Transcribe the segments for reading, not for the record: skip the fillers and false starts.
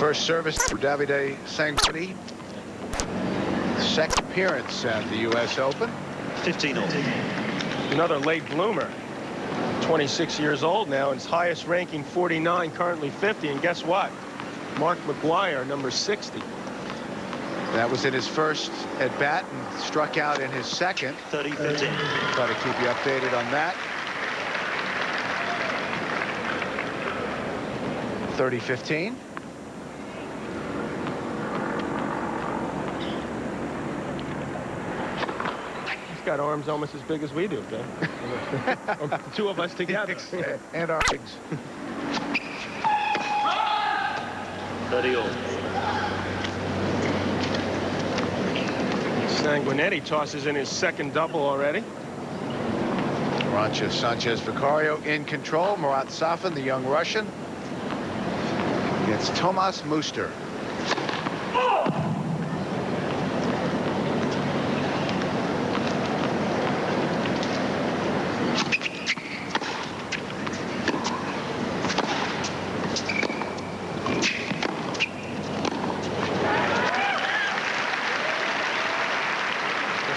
First service for Davide Sanguinetti. Second appearance at the U.S. Open. 15 all. Another late bloomer. 26 years old now, and his highest ranking 49, currently 50. And guess what? Mark McGuire, number 60. That was in his first at bat and struck out in his second. 30-15. Try to keep you updated on that. 30-15. He's got arms almost as big as we do, okay? The two of us together. And our legs. 30 all. Sanguinetti tosses in his second double already. Rancha Sanchez Vicario in control. Murat Safin, the young Russian, against Tomas Muster.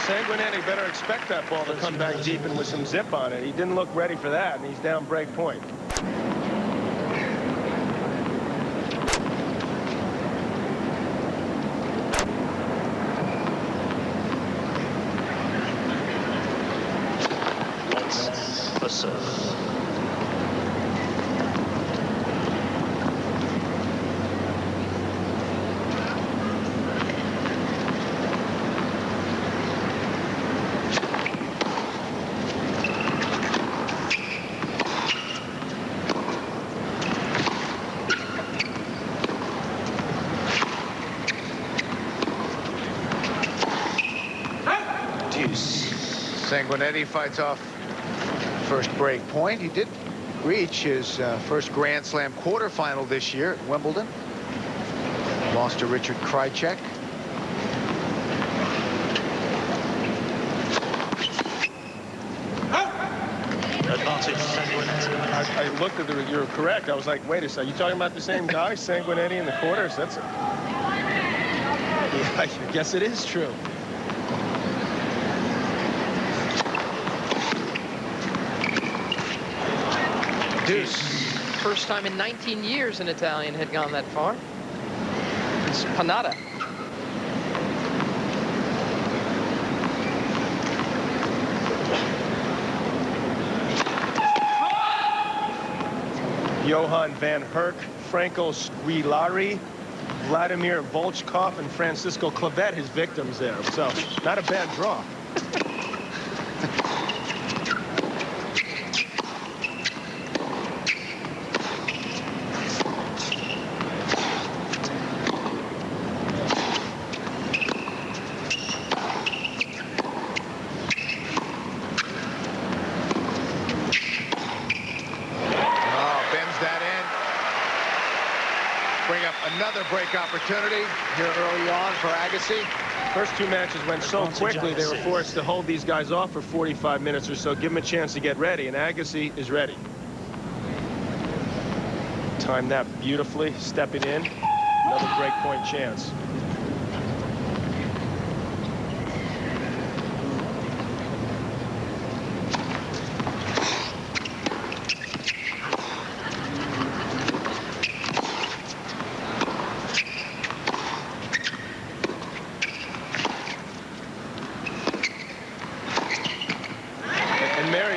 Sanguinetti better expect that ball to come back deep and with some zip on it. He didn't look ready for that, and he's down break point. For serve. Sanguinetti fights off first break point. He did reach his first Grand Slam quarterfinal this year at Wimbledon. Lost to Richard Krajicek. Advantage Sanguinetti. I looked at the. You're correct. I was like, wait a second. You talking about the same guy, Sanguinetti in the quarters? That's it. Yeah, I guess it is true. Deuce. First time in 19 years an Italian had gone that far. It's Panada. Johan van Herk, Franco Squilari, Vladimir Volchkov, and Francisco Clavet, his victims there. So, not a bad draw. Bring up another break opportunity here early on for Agassi. First two matches went so quickly, they were forced to hold these guys off for 45 minutes or so, give them a chance to get ready, and Agassi is ready. Timed that beautifully, stepping in. Another break point chance.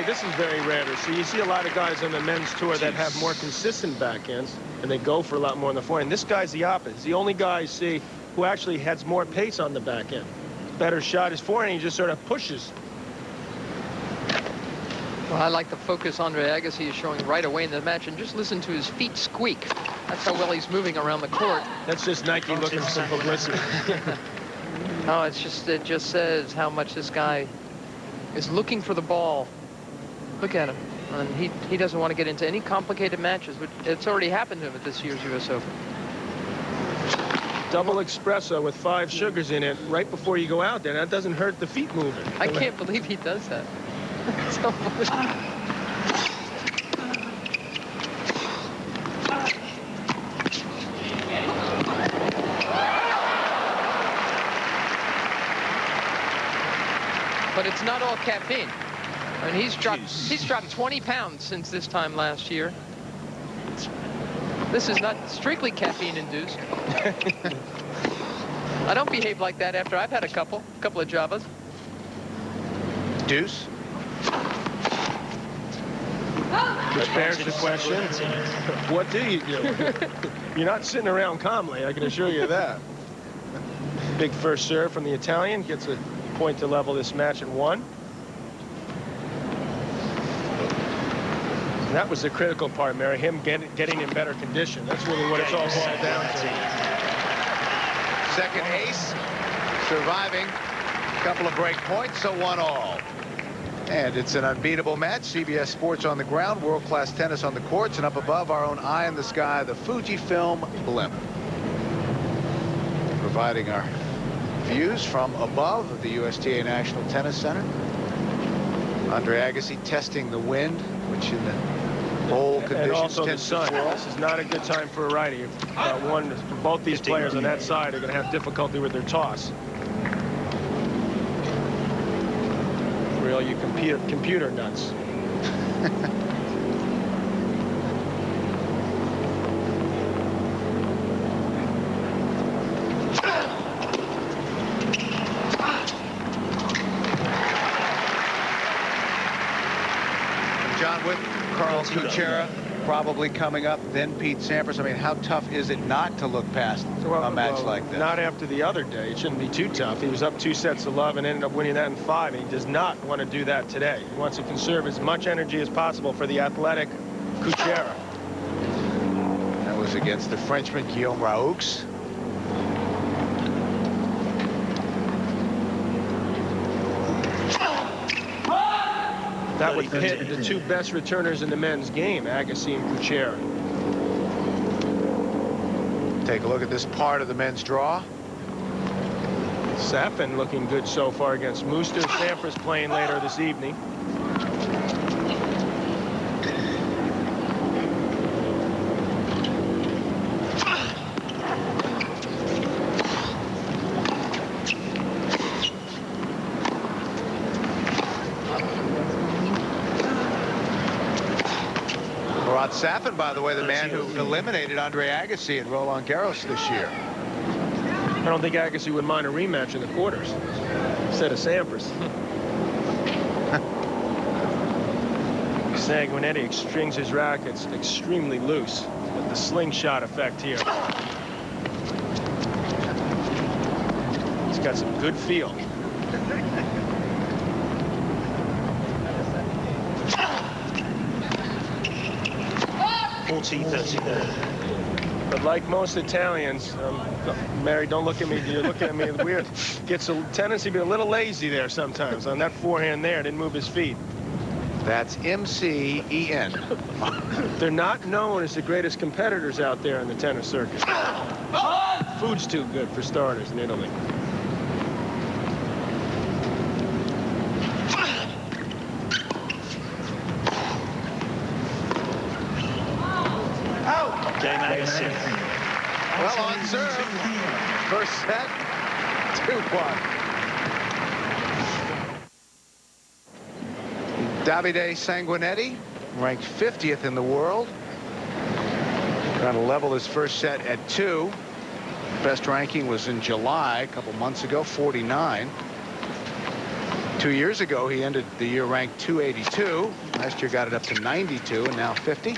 This is very rare to see. You see a lot of guys on the men's tour that have more consistent backhands, and they go for a lot more in the forehand. This guy's the opposite. He's the only guy you see who actually has more pace on the backhand. Better shot. His forehand, he just sort of pushes. Well, I like the focus Andre Agassi is showing right away in the match, and just listen to his feet squeak. That's how well he's moving around the court. That's just Nike looking for some publicity. No, it just says how much this guy is looking for the ball. Look at him. And he doesn't want to get into any complicated matches, but it's already happened to him at this year's U.S. Open. Double espresso with 5 sugars in it right before you go out there. That doesn't hurt the feet moving. I can't believe he does that. So but it's not all caffeine. And he's dropped 20 pounds since this time last year. This is not strictly caffeine induced. I don't behave like that after I've had a couple of Javas. Deuce. Which bears the question, what do you do? You're not sitting around calmly, I can assure you that. Big first serve from the Italian, gets a point to level this match at 1. And that was the critical part, Mary, him getting in better condition. That's really what it's all boiled down to. Second ace, surviving. Couple of break points, so 1-all. And it's an unbeatable match. CBS Sports on the ground, world-class tennis on the courts, and up above our own eye in the sky, the Fujifilm blimp. Providing our views from above the USTA National Tennis Center. Andre Agassi testing the wind, which in the bowl conditions and also the tends to sun. swirl. This is not a good time for a righty. Both these players on that side are going to have difficulty with their toss. For all you computer nuts. John, with Carl Kuchera probably coming up, then Pete Sampras. I mean, how tough is it not to look past a match like that? Not after the other day. It shouldn't be too tough. He was up 2 sets to love and ended up winning that in 5, and he does not want to do that today. He wants to conserve as much energy as possible for the athletic Kuchera. That was against the Frenchman, Guillaume Raoux. That would hit the 2 best returners in the men's game, Agassi and Kuchera. Take a look at this part of the men's draw. Safin looking good so far against Muster. Sampras playing later this evening. Safin, by the way, the man who eliminated Andre Agassi at Roland Garros this year. I don't think Agassi would mind a rematch in the quarters instead of Sampras. Sanguinetti strings his rackets extremely loose with the slingshot effect here. He's got some good feel. But like most Italians, Mary, don't look at me. You're looking at me weird. Gets a tendency to be a little lazy there sometimes. On that forehand there, didn't move his feet. That's M-C-E-N. They're not known as the greatest competitors out there in the tennis circuit. Food's too good for starters in Italy. Well, on serve, first set, 2-1. Davide Sanguinetti, ranked 50th in the world. Trying to level his first set at 2. Best ranking was in July, a couple months ago, 49. 2 years ago, he ended the year ranked 282. Last year got it up to 92, and now 50.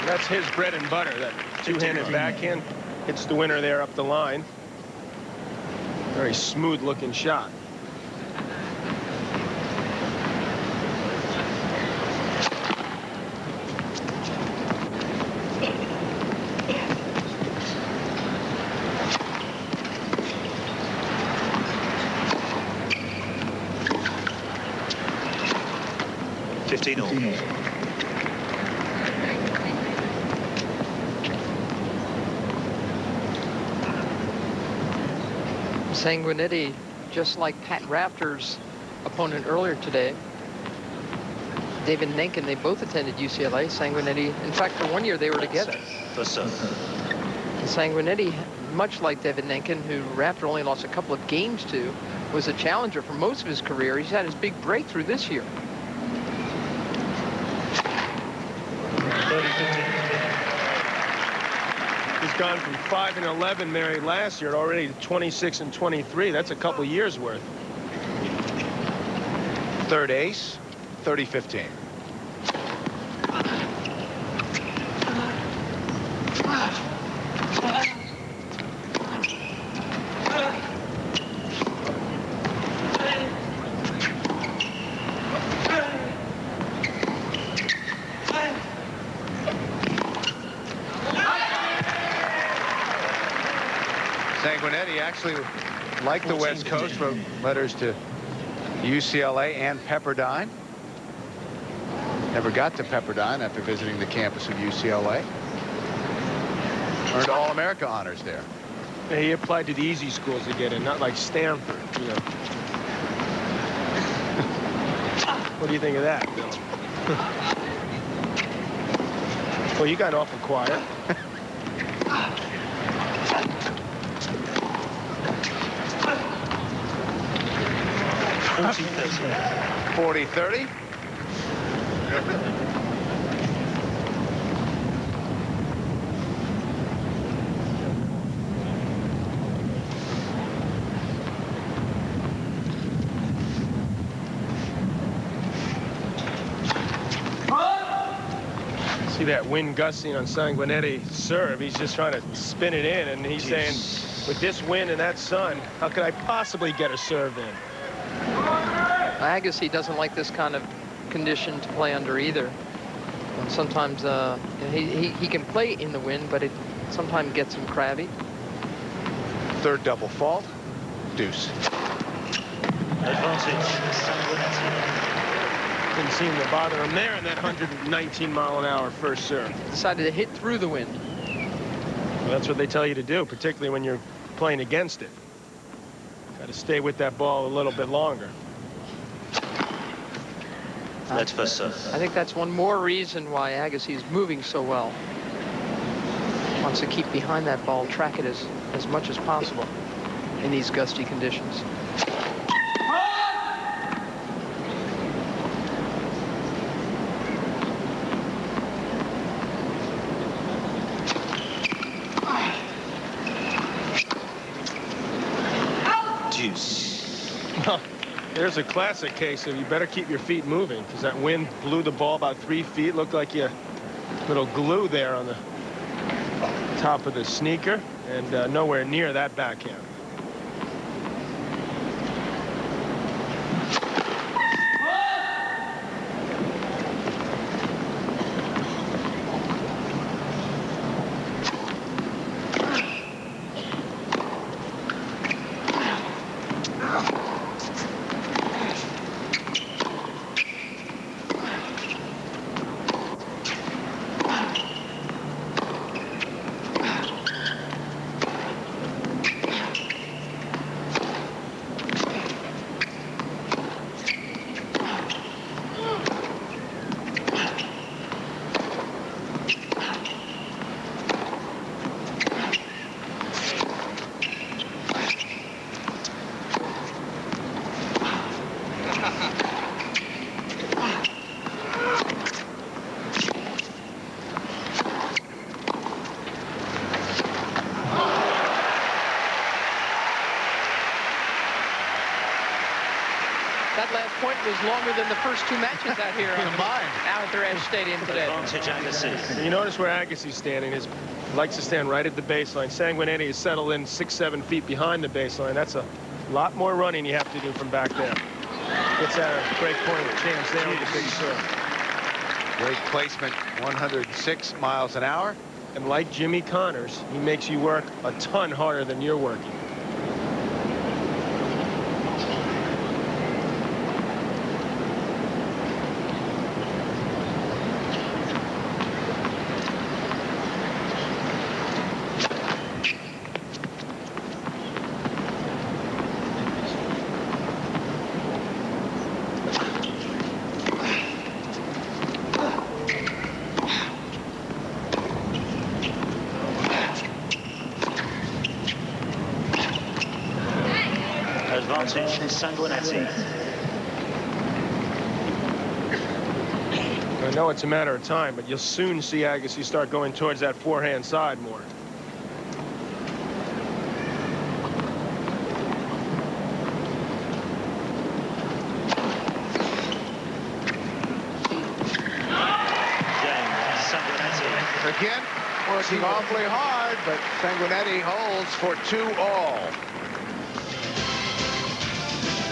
That's his bread and butter, that two-handed backhand. Hits the winner there up the line. Very smooth-looking shot. Sanguinetti, just like Pat Rafter's opponent earlier today, David Nenken, they both attended UCLA. Sanguinetti, in fact, for 1 year they were together. Sanguinetti, much like David Nenkin, who Raptor only lost a couple of games to, was a challenger for most of his career. He's had his big breakthrough this year. 30-15. He's gone from 5-11, Mary, last year already to 26-23. That's a couple years worth. Third ace, 30-15. Sanguinetti actually, like the West Coast, wrote letters to UCLA and Pepperdine. Never got to Pepperdine after visiting the campus of UCLA. Earned All-America honors there. Yeah, he applied to the easy schools to get in, not like Stanford, you know. What do you think of that, Bill? Well, you got awful quiet. 40-30. See that wind gusting on Sanguinetti's serve. He's just trying to spin it in, and he's saying, with this wind and that sun, how could I possibly get a serve in? Agassi doesn't like this kind of condition to play under either. And sometimes he can play in the wind, but it sometimes gets him crabby. Third double fault, deuce. Advantage, Sanguinetti. Didn't seem to bother him there in that 119-mile-an-hour first serve. Decided to hit through the wind. Well, that's what they tell you to do, particularly when you're playing against it. Got to stay with that ball a little bit longer. Let's first serve. I think that's one more reason why Agassi is moving so well. Wants to keep behind that ball, track it as much as possible in these gusty conditions. Deuce. Well, there's a classic case of you better keep your feet moving, because that wind blew the ball about 3 feet. Looked like you little glue there on the top of the sneaker, and nowhere near that backhand. That last point was longer than the first two matches out here out at the Edge Stadium today. Advantage, Agassi. You notice where Agassi's standing. He likes to stand right at the baseline. Sanguinetti is settled in 6-7 feet behind the baseline. That's a lot more running you have to do from back there. Gets at a break point of chance there with the big serve. Great placement, 106 miles an hour. And like Jimmy Connors, he makes you work a ton harder than you're working. Advantage Sanguinetti. I know it's a matter of time, but you'll soon see Agassi start going towards that forehand side more. Again, working awfully hard, but Sanguinetti holds for 2-all.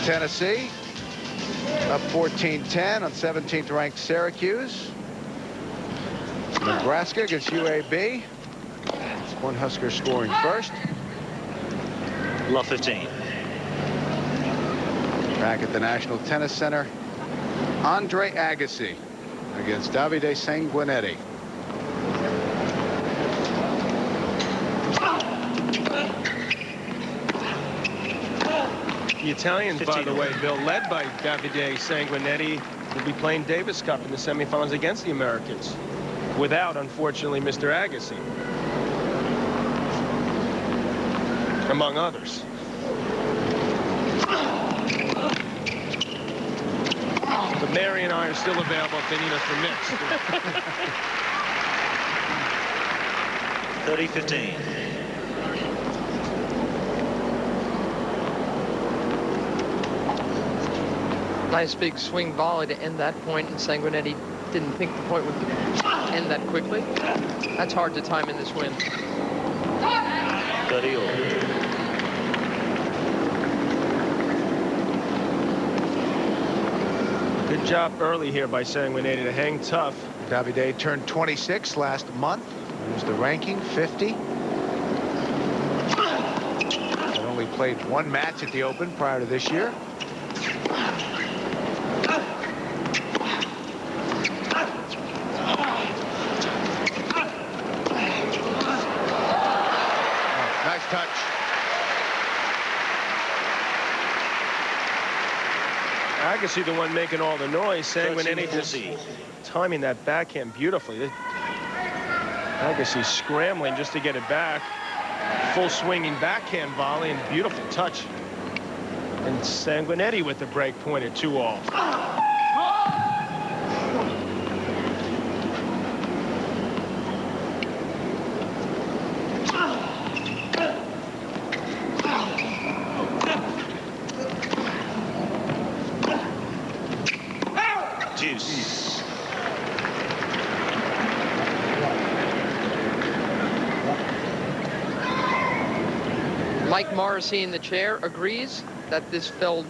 Tennessee up 14-10 on 17th ranked Syracuse. Nebraska against UAB. It's one Husker scoring first. Lot 15. Back at the National Tennis Center, Andre Agassi against Davide Sanguinetti. The Italians, by the way, Bill, led by Davide Sanguinetti, will be playing Davis Cup in the semifinals against the Americans, without, unfortunately, Mr. Agassi, among others. But Mary and I are still available if they need us for mix. 30-15. Nice big swing volley to end that point, and Sanguinetti didn't think the point would end that quickly. That's hard to time in this win. 30-all. Good job early here by Sanguinetti to hang tough. Davide turned 26 last month. There's the ranking, 50. Had only played one match at the Open prior to this year. Touch. Agassi the one making all the noise. Sanguinetti just timing that backhand beautifully. Agassi scrambling just to get it back. Full swinging backhand volley and beautiful touch. And Sanguinetti with the break point at 2-all. Deuce. Mike Morrissey in the chair agrees that this fell.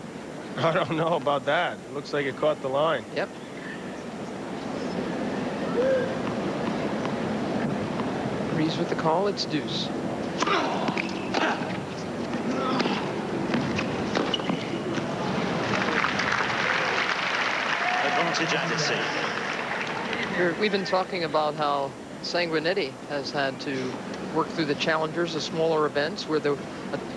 I don't know about that. It looks like it caught the line. Yep. Agrees with the call. It's deuce. Advantage Agassi. We've been talking about how Sanguinetti has had to work through the challengers, the smaller events, where the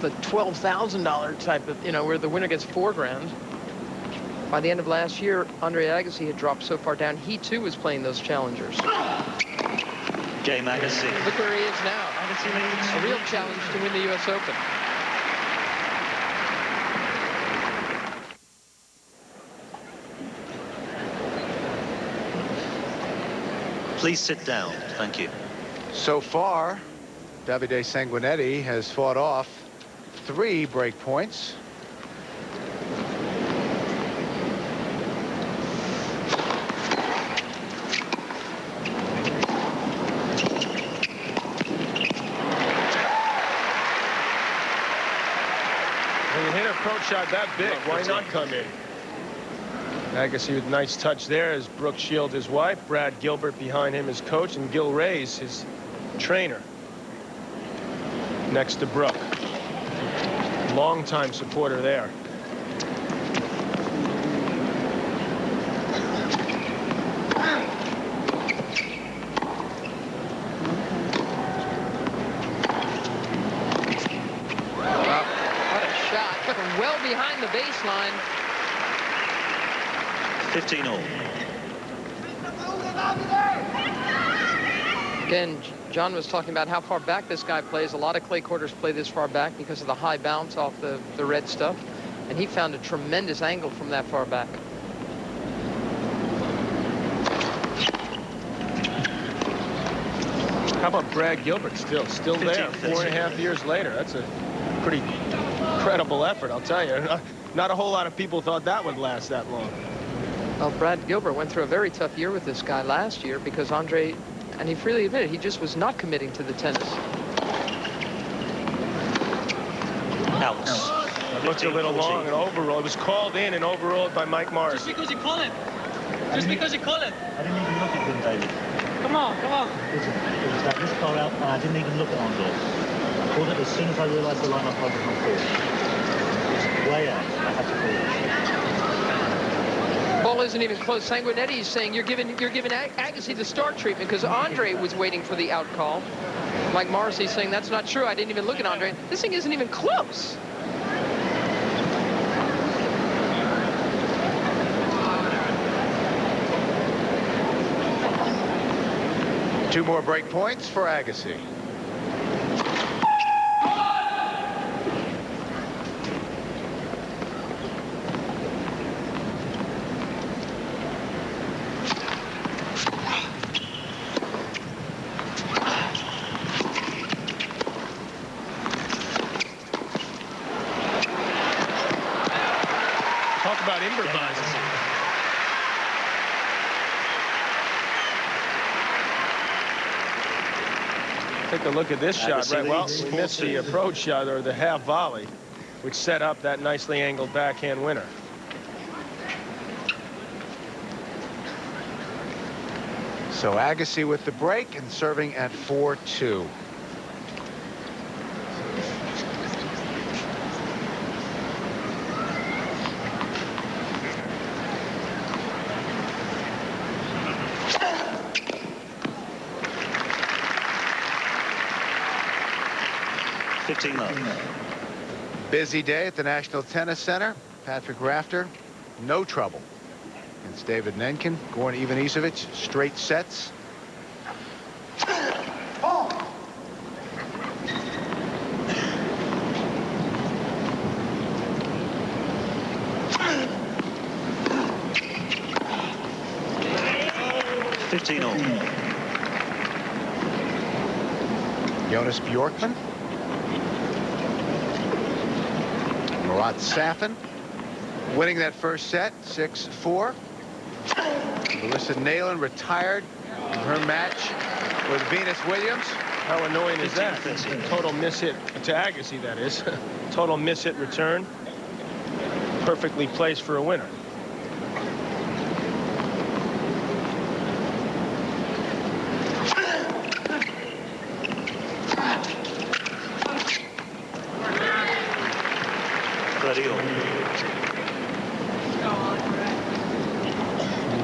$12,000 type of, where the winner gets $4 grand. By the end of last year, Andre Agassi had dropped so far down, he too was playing those challengers. Game Agassi. Look where he is now. Agassi leads. A real challenge to win the U.S. Open. Please sit down. Thank you. So far, Davide Sanguinetti has fought off 3 break points. When you hit a approach shot that big, why not come in? Agassi with a nice touch there as Brooke Shields, his wife, Brad Gilbert behind him, his coach, and Gil Reyes, his trainer, next to Brooke. Longtime supporter there. What a shot from well behind the baseline. 15-all. Again, John was talking about how far back this guy plays. A lot of clay courters play this far back because of the high bounce off the red stuff. and he found a tremendous angle from that far back. How about Brad Gilbert still there 4.5 years later? That's a pretty incredible effort, I'll tell you. Not a whole lot of people thought that would last that long. Well, Brad Gilbert went through a very tough year with this guy last year because Andre, and he freely admitted, he just was not committing to the tennis. Outs. It looked a little long and overruled. It was called in and overruled by Mike Morris. Just because you call it. Just because you call it. I didn't even look at him, David. Come on, come on. Listen, it was like this far out, and I didn't even look at Andre. I called it as soon as I realised the line-up was on course. It was way out. I had to call it. Ball isn't even close. Sanguinetti is saying you're giving Agassi the start treatment because Andre was waiting for the out call. Mike Morrissey saying that's not true. I didn't even look at Andre. This thing isn't even close. Two more break points for Agassi. Talk about improvising. Take a look at this shot, right? Well, we missed the approach shot or the half volley, which set up that nicely angled backhand winner. So Agassi with the break and serving at 4-2. Busy day at the National Tennis Center. Patrick Rafter, no trouble against David Nenkin. Goran Ivanisevic, straight sets. Jonas Bjorkman. Marat Safin winning that first set, 6-4. Larissa Neilan retired in her match with Venus Williams. How annoying is that? Total miss hit to Agassi, that is. Total miss hit return. Perfectly placed for a winner.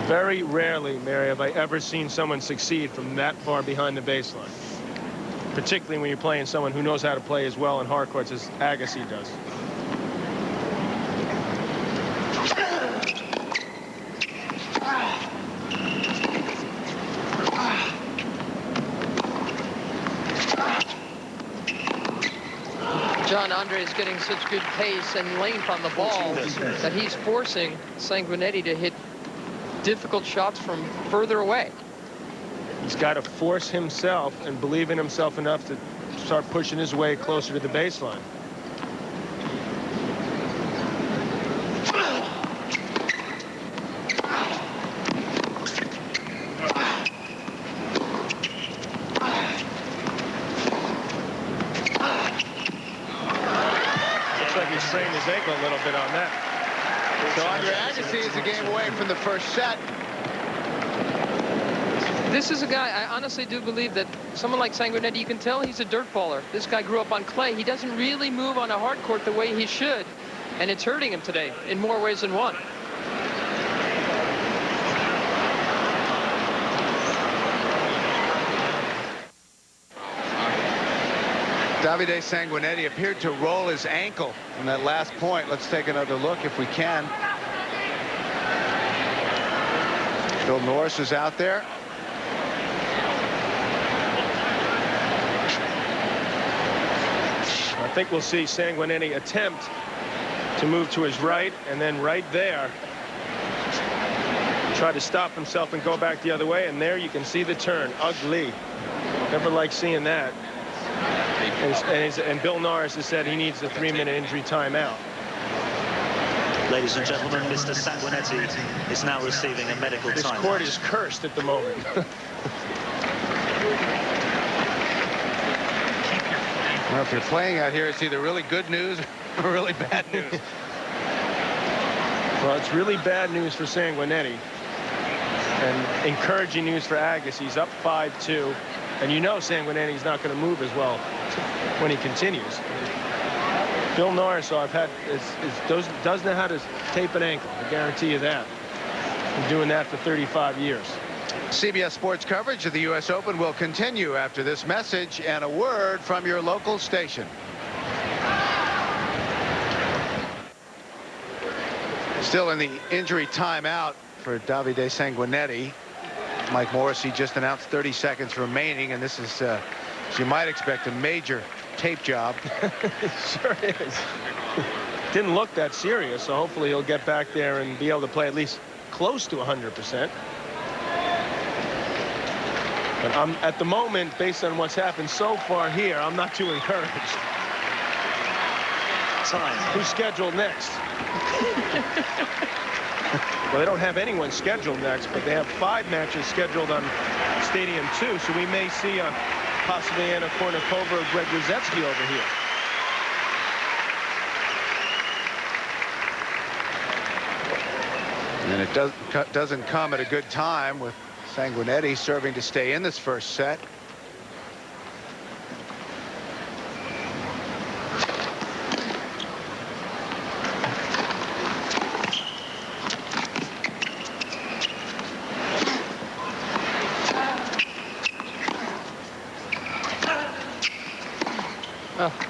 Very rarely, Mary, have I ever seen someone succeed from that far behind the baseline. Particularly when you're playing someone who knows how to play as well in hard courts as Agassi does. John, Andre is getting such good pace and length on the ball that he's forcing Sanguinetti to hit difficult shots from further away. He's got to force himself and believe in himself enough to start pushing his way closer to the baseline. Looks like he strained his ankle a little bit on that. So Andre Agassi is a game away from the first set. This is a guy, I honestly do believe that someone like Sanguinetti, you can tell he's a dirt baller. This guy grew up on clay. He doesn't really move on a hard court the way he should, and it's hurting him today in more ways than one. Davide Sanguinetti appeared to roll his ankle in that last point. Let's take another look if we can. Phil Norris is out there. I think we'll see Sanguinetti attempt to move to his right, and then right there try to stop himself and go back the other way, and there you can see the turn. Ugly. Never like seeing that. And Bill Norris has said he needs a 3-minute injury timeout. Ladies and gentlemen, Mr. Sanguinetti is now receiving a medical This timeout. court is cursed at the moment. Well, if you're playing out here, it's either really good news or really bad news. Well, it's really bad news for Sanguinetti and encouraging news for Agassi. He's up 5-2, and you know Sanguinetti's not going to move as well when he continues. Bill Norris, so does know how to tape an ankle. I guarantee you that. Been doing that for 35 years. CBS Sports coverage of the U.S. Open will continue after this message and a word from your local station. Still in the injury timeout for Davide Sanguinetti. Mike Morrissey just announced 30 seconds remaining, and this is, as you might expect, a major tape job. It sure is. Didn't look that serious, so hopefully he'll get back there and be able to play at least close to 100%. But at the moment, based on what's happened so far here, I'm not too encouraged. Time. Who's scheduled next? Well, they don't have anyone scheduled next, but they have 5 matches scheduled on Stadium 2, so we may see possibly Anna Kournikova or Greg Ruzetsky over here. And it doesn't come at a good time with Sanguinetti serving to stay in this first set.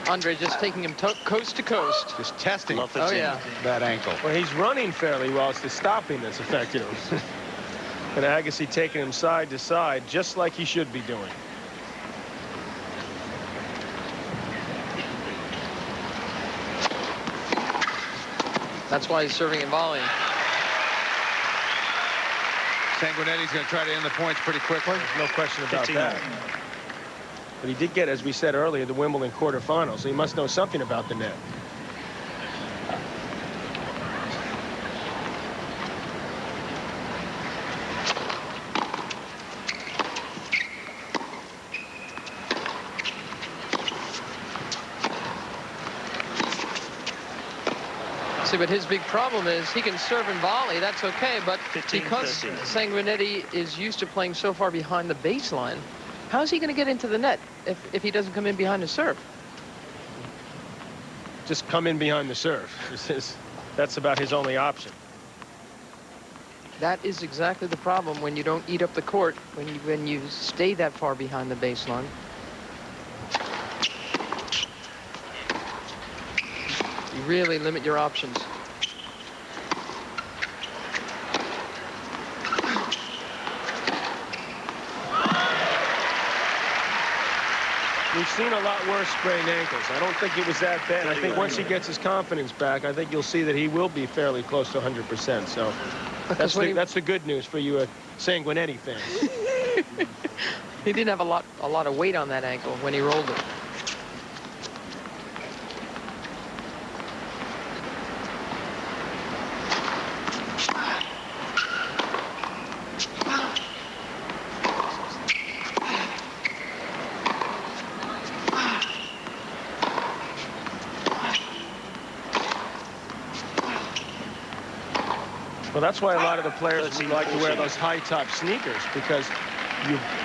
Andre just taking him coast to coast. Just testing Oh, yeah. that ankle. Well, he's running fairly well. It's the stopping that's affected him. And Agassi taking him side to side, just like he should be doing. That's why he's serving and volleying. Sanguinetti's going to try to end the points pretty quickly. There's no question about 15. that. But he did get, as we said earlier, the Wimbledon quarterfinals, so he must know something about the net. See, but his big problem is he can serve and volley. That's okay, but 15, because 13. Sanguinetti is used to playing so far behind the baseline, how is he going to get into the net if he doesn't come in behind the serve? Just come in behind the serve. That's about his only option. That is exactly the problem when you don't eat up the court, when you stay that far behind the baseline. You really limit your options. We've seen a lot worse sprained ankles. I don't think it was that bad. I think once he gets his confidence back, I think you'll see that he will be fairly close to 100%. So that's the good news for you Sanguinetti fans. He didn't have a lot of weight on that ankle when he rolled it. Well, that's why a lot of the players like to wear those high-top sneakers, because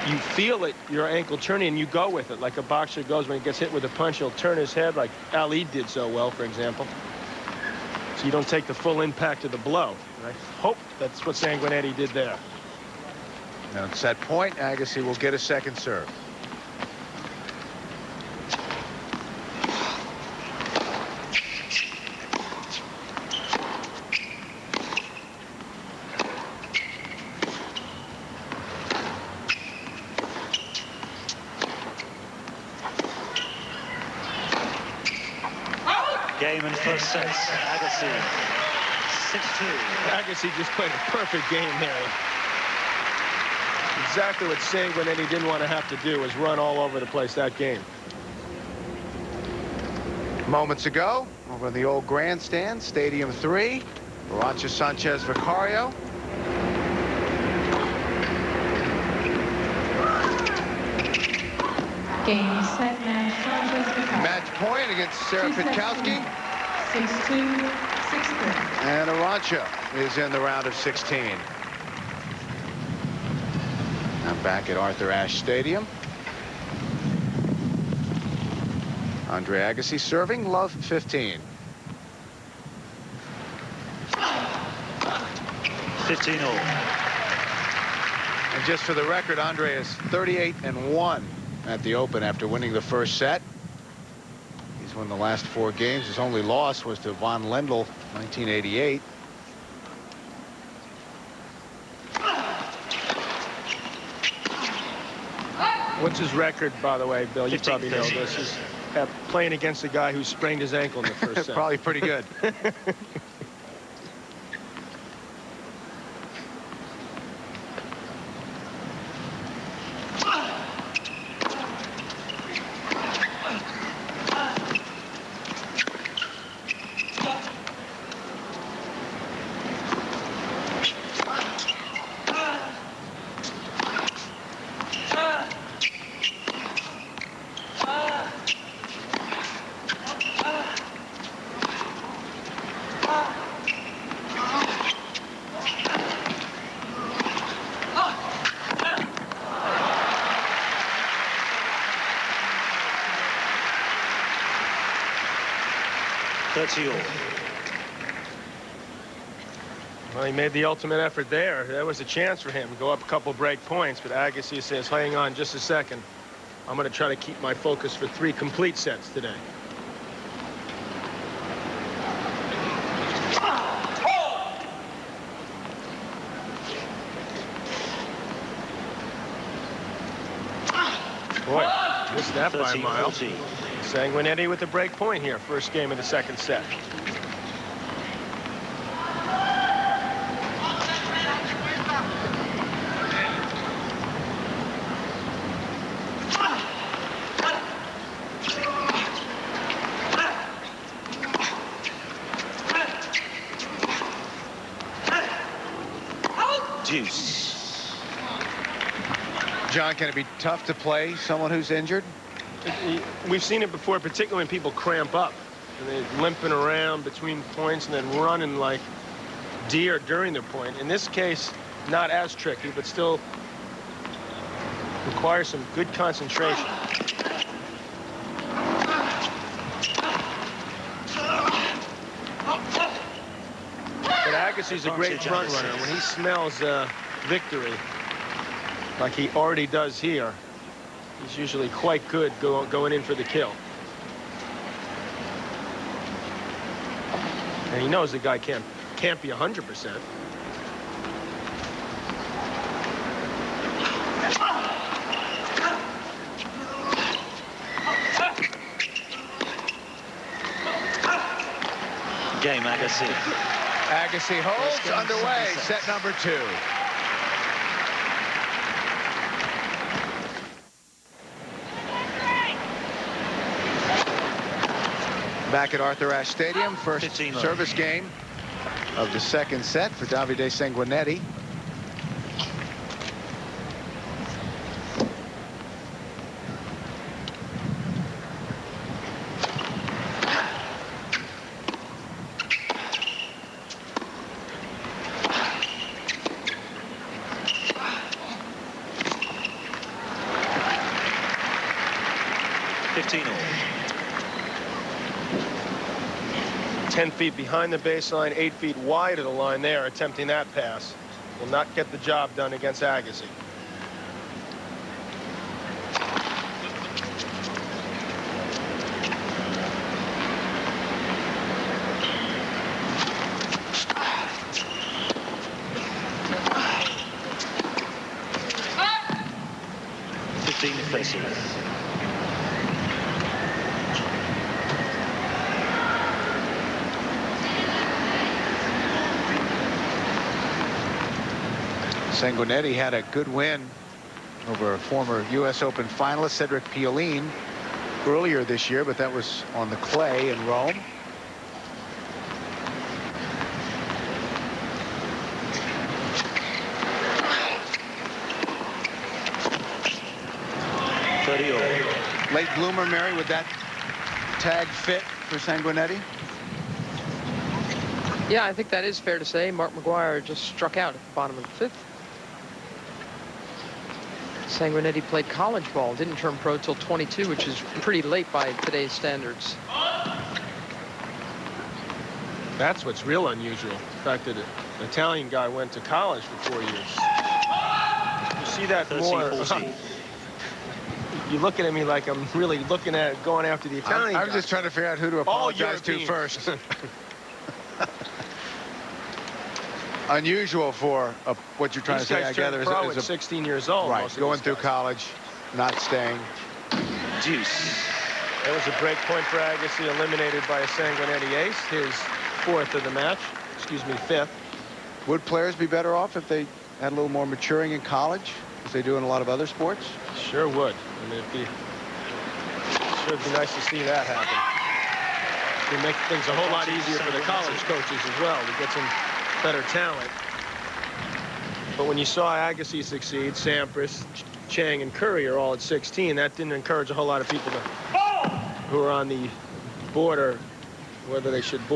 you feel it, your ankle turning, and you go with it like a boxer goes when he gets hit with a punch. He'll turn his head like Ali did so well, for example. So you don't take the full impact of the blow. And I hope that's what Sanguinetti did there. Now at set point, Agassi will get a second serve. Game and first sets. Agassi, 6-2. Agassi just played a perfect game there. Exactly what Sanguinetti didn't want to have to do was run all over the place that game. Moments ago, over in the old grandstand, Stadium 3, Arantxa Sanchez Vicario. Game, set, match, Sanchez Vicario. Match point against Sarah Pitkowski. 6-2, 6-3. And Arantxa is in the round of 16. Now back at Arthur Ashe Stadium. Andre Agassi serving, love 15. 15-all. And just for the record, Andre is 38-1 at the Open after winning the first set. He's won the last 4 games. His only loss was to Von Lendl, 1988. What's his record, by the way, Bill? You 15, probably know this. Is playing against a guy who sprained his ankle in the first set. Probably pretty good. Well, he made the ultimate effort there. There was a chance for him to go up a couple break points, but Agassi says, hang on just a second. I'm going to try to keep my focus for 3 complete sets today. Boy, missed that by a mile. Sanguinetti with the break point here. First game of the second set. Deuce. John, can it be tough to play someone who's injured? We've seen it before, particularly when people cramp up and they're limping around between points and then running like deer during their point. In this case, not as tricky, but still requires some good concentration. But Agassi's a great front runner. When he smells victory, like he already does here, he's usually quite good going in for the kill. And he knows the guy can't be 100%. Game, Agassi. Agassi holds underway, set number 2. Back at Arthur Ashe Stadium, first service game of the second set for Davide Sanguinetti. All. 10 feet behind the baseline, 8 feet wide of the line there, attempting that pass. Will not get the job done against Agassi. Places. 15 15 Sanguinetti had a good win over a former U.S. Open finalist, Cedric Pioline, earlier this year, but that was on the clay in Rome. Late bloomer, Mary, would that tag fit for Sanguinetti? Yeah, I think that is fair to say. Mark McGuire just struck out at the bottom of the 5th. Sanguinetti played college ball, didn't turn pro till 22, which is pretty late by today's standards. That's what's real unusual. The fact that an Italian guy went to college for 4 years. You see that more. You look at me like I'm really looking at going after the Italian I'm guy. just trying to figure out who to apologize to first. Unusual for what you're trying to say, I gather, pro is at 16 years old. right, going through college, not staying. Deuce. That was a break point for Agassi, eliminated by a Sanguinetti ace, his 4th of the match. Excuse me, 5th. Would players be better off if they had a little more maturing in college, as they do in a lot of other sports? Sure would. I mean, it'd be nice to see that happen. It'd make things a whole lot easier for the college coaches as well to get some better talent. But when you saw Agassi succeed, Sampras, Chang, and Curry are all at 16. That didn't encourage a whole lot of people who are on the border, whether they should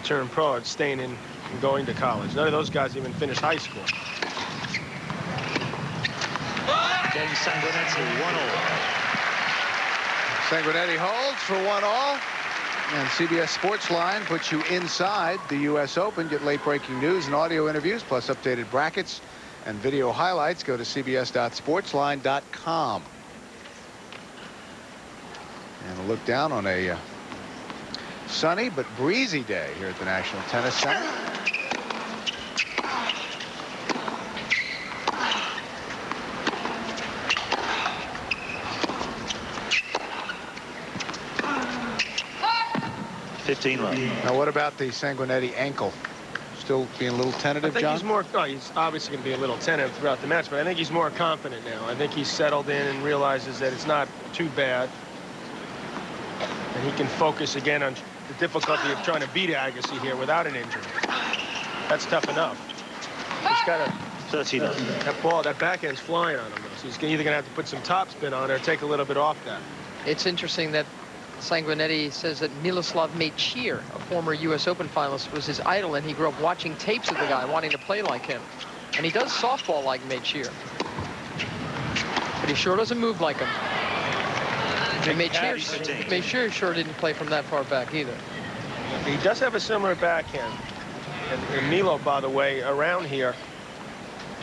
turn pro and staying in and going to college. None of those guys even finished high school. Again, Sanguinetti, 1-all. Sanguinetti holds for 1-all. And CBS Sportsline puts you inside the U.S. Open. Get late breaking news and audio interviews, plus updated brackets and video highlights. Go to cbs.sportsline.com. And a look down on a sunny but breezy day here at the National Tennis Center. Now, what about the Sanguinetti ankle? Still being a little tentative, John? He's obviously going to be a little tentative throughout the match, but I think he's more confident now. I think he's settled in and realizes that it's not too bad. And he can focus again on the difficulty of trying to beat Agassi here without an injury. That's tough enough. He's got to... that backhand's flying on him, though. So he's either going to have to put some topspin on it or take a little bit off that. It's interesting that Sanguinetti says that Miloslav Mejcir, a former U.S. Open finalist, was his idol, and he grew up watching tapes of the guy, wanting to play like him. And he does softball like Mejcir. But he sure doesn't move like him. And Mejcir sure didn't play from that far back either. He does have a similar backhand. And Milo, by the way, around here,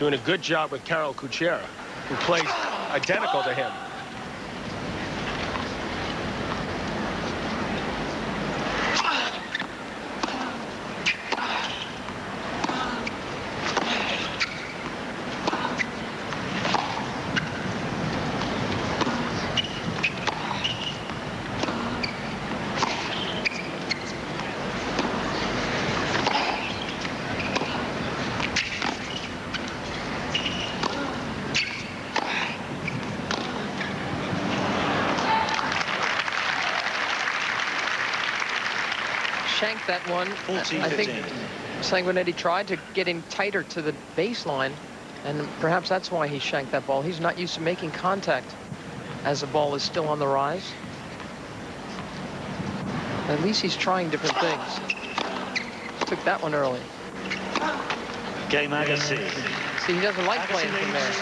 doing a good job with Karol Kuchera, who plays identical to him. Shanked that one. I think Sanguinetti tried to get him tighter to the baseline, and perhaps that's why he shanked that ball. He's not used to making contact as the ball is still on the rise. At least he's trying different things. Took that one early. Game Agassi. See, he doesn't like playing from there.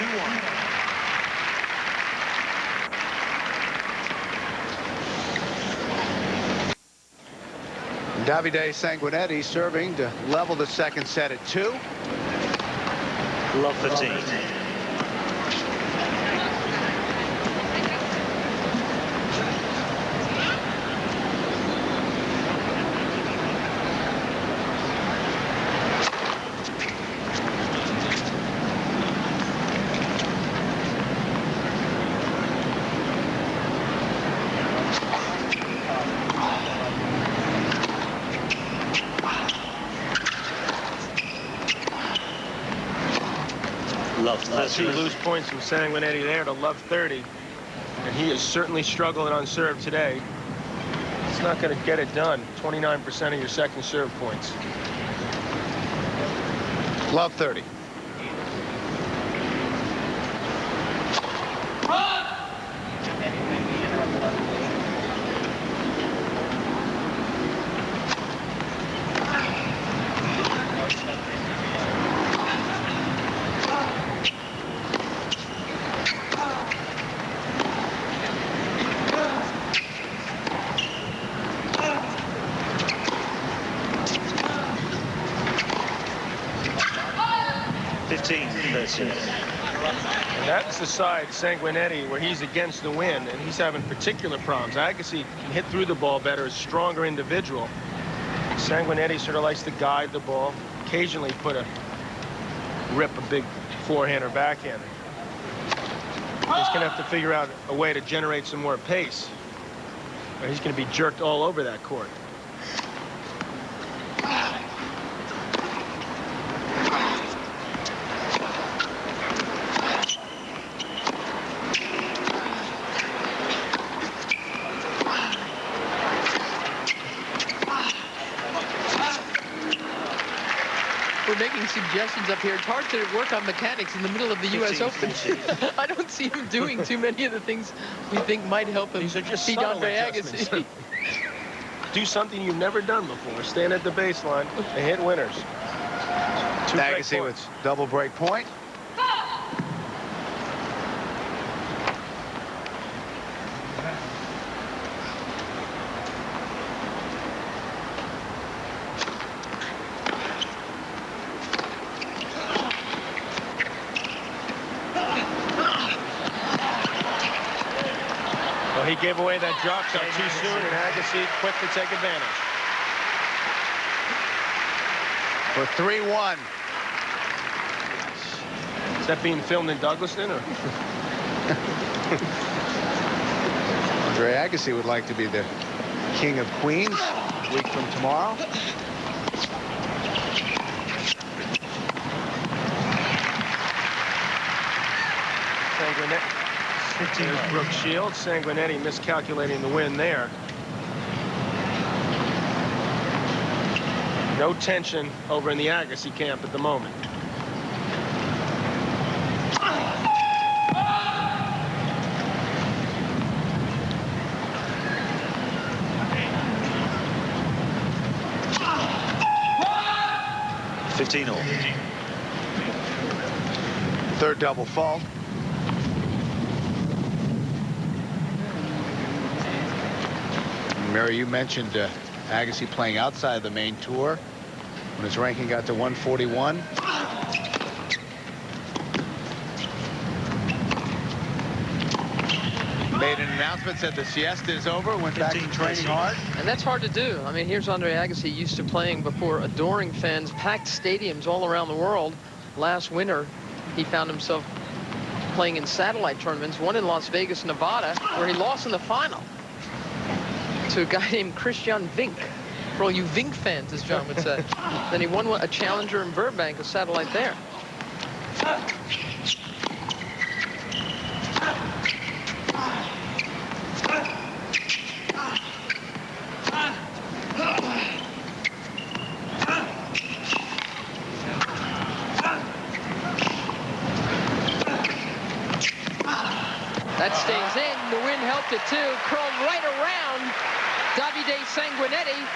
Davide Sanguinetti serving to level the second set at 2. Love 15. 2 loose points from Sanguinetti there to love 30. And he is certainly struggling on serve today. It's not going to get it done. 29% of your second serve points. Love 30. And that's the side, Sanguinetti, where he's against the wind, and he's having particular problems. Agassi can hit through the ball better, is a stronger individual. Sanguinetti sort of likes to guide the ball, occasionally rip a big forehand or backhand. He's going to have to figure out a way to generate some more pace, or he's going to be jerked all over that court. We're making suggestions up here. It's hard to work on mechanics in the middle of the U.S. Open. I don't see him doing too many of the things we think might help him These are just beat subtle Andre adjustments. Agassi. Do something you've never done before. Stand at the baseline and hit winners. Agassi with double break point. He gave away that drop shot too soon, and Agassi quick to take advantage. For 3-1. Is that being filmed in Douglaston? Or? Andre Agassi would like to be the king of Queens a week from tomorrow. There's Brooke Shields. Sanguinetti miscalculating the win there. No tension over in the Agassi camp at the moment. Third double fault. Mary, you mentioned Agassi playing outside the main tour when his ranking got to 141. Made an announcement, said the siesta is over, went back to training hard. And that's hard to do. I mean, here's Andre Agassi, used to playing before adoring fans, packed stadiums all around the world. Last winter, he found himself playing in satellite tournaments, one in Las Vegas, Nevada, where he lost in the final to a guy named Christian Vink, for all you Vink fans, as John would say. Then he won a challenger in Burbank, a satellite there. That stays in. The wind helped it too. Curled right around Davide Sanguinetti.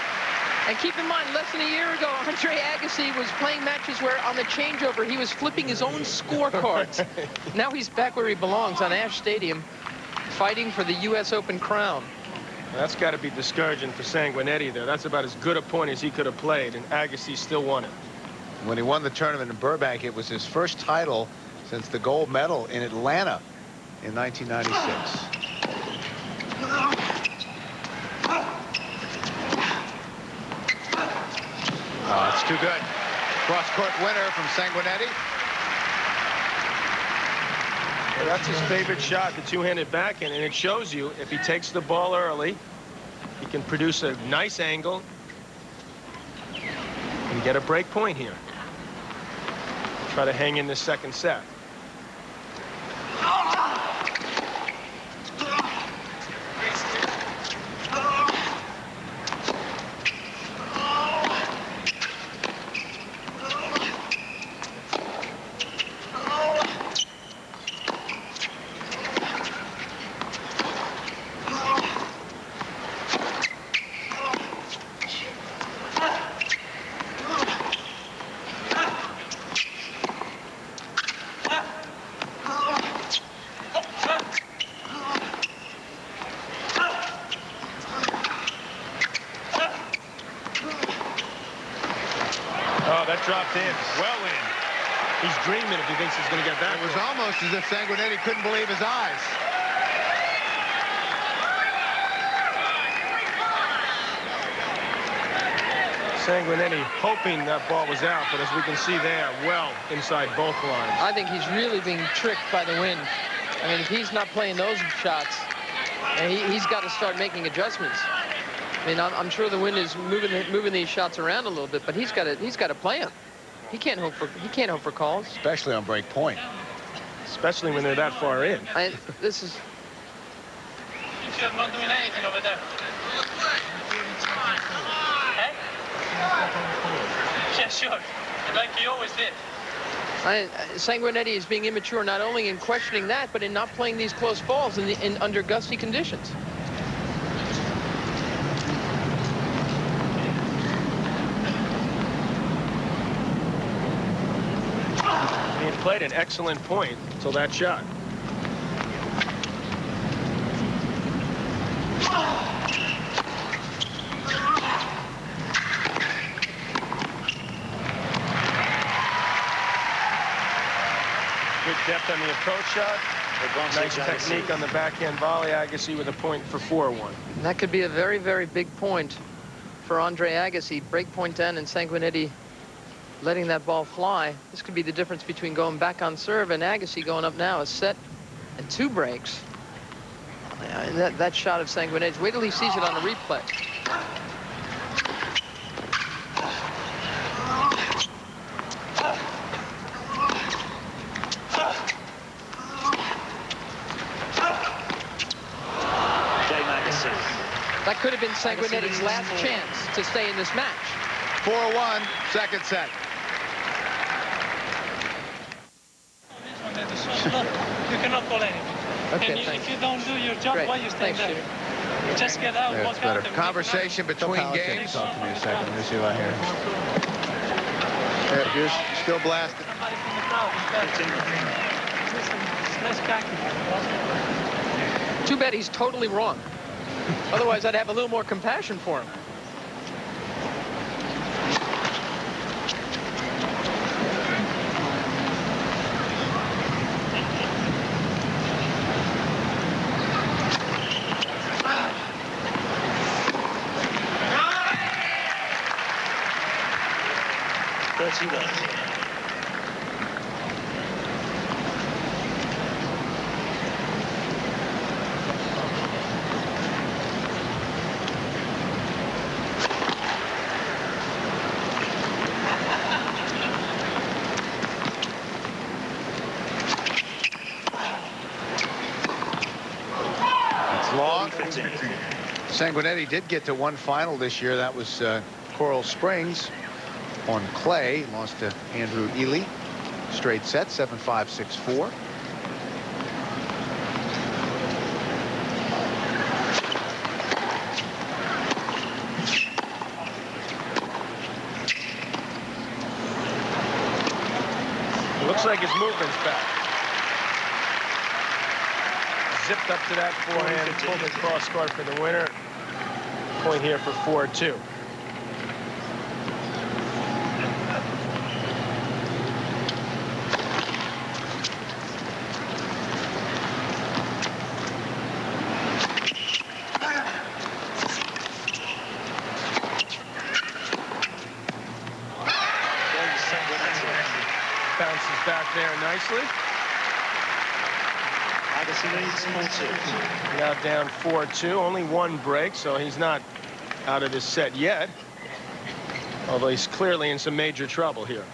And keep in mind, less than a year ago, Andre Agassi was playing matches where on the changeover he was flipping his own scorecards. Now he's back where he belongs on Ash Stadium, fighting for the U.S. Open crown. That's got to be discouraging for Sanguinetti there. That's about as good a point as he could have played, and Agassi still won it. When he won the tournament in Burbank, it was his first title since the gold medal in Atlanta in 1996. Oh, that's too good. Cross-court winner from Sanguinetti. Well, that's his favorite shot, the two-handed backhand, and it shows you if he takes the ball early, he can produce a nice angle and get a break point here. Try to hang in the second set. That dropped in. Well in. He's dreaming if he thinks he's going to get that. It was almost as if Sanguinetti couldn't believe his eyes. Sanguinetti hoping that ball was out, but as we can see there, well inside both lines. I think he's really being tricked by the wind. I mean, if he's not playing those shots, and he's got to start making adjustments. I mean, I'm sure the wind is moving these shots around a little bit, but he's got to play them. He can't hope for calls, especially on break point. Especially when they're that far in. This is. You're not doing anything over there. Eh? Yeah, sure. Like he always did. Sanguinetti is being immature not only in questioning that, but in not playing these close balls under gusty conditions. He had played an excellent point until that shot. Good depth on the approach shot. Nice technique on the backhand volley. Agassi with a point for 4-1. That could be a very, very big point for Andre Agassi. Break point down and Sanguinetti letting that ball fly. This could be the difference between going back on serve and Agassi going up now a set and 2 breaks. That shot of Sanguinetti's. Wait till he sees it on a replay. That could have been Sanguinetti's last chance to stay in this match. 4-1, second set. You cannot call anything. Okay, and thanks. if you don't do your job, Great. why you stay Thanks, there? Jimmy. Just get out, That's walk better. out. and Conversation between games. Talk to me a second. Let me see if I hear. Yeah, you're still blasted. Somebody from the crowd is better. It's less cocky. Too bad he's totally wrong. Otherwise, I'd have a little more compassion for him. Sanguinetti did get to one final this year. That was Coral Springs on clay. Lost to Andrew Ely. Straight set, 7-5, 6-4. It looks like his movement's back. Zipped up to that forehand, pulled the cross court for the winner. Point here for 4-2. Bounces back there nicely. Now down 4-2, only 1 break, so he's not out of this set yet. Although he's clearly in some major trouble here.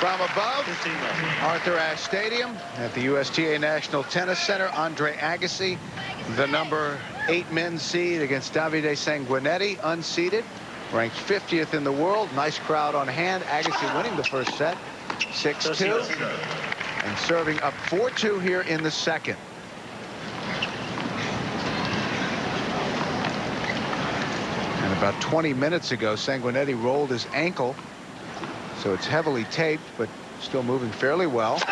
From above, Arthur Ashe Stadium at the USTA National Tennis Center, Andre Agassi, the number 8 men's seed against Davide Sanguinetti, unseeded, ranked 50th in the world. Nice crowd on hand. Agassi winning the first set, 6-2, and serving up 4-2 here in the second. And about 20 minutes ago, Sanguinetti rolled his ankle, so it's heavily taped, but still moving fairly well.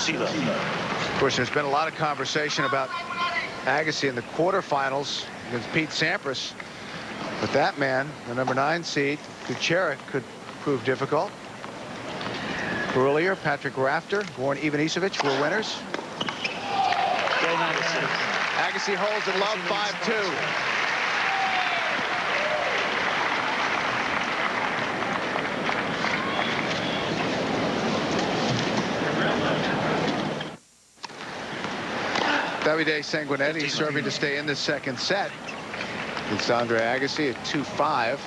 Of course, there's been a lot of conversation about Agassi in the quarterfinals against Pete Sampras, but that man, the number 9 seed, Kuchera, could prove difficult. Earlier, Patrick Rafter, Goran Ivanisevic were winners. Agassi holds in love 5-2. Davide Sanguinetti serving to stay in the second set. It's Andre Agassi at 2-5.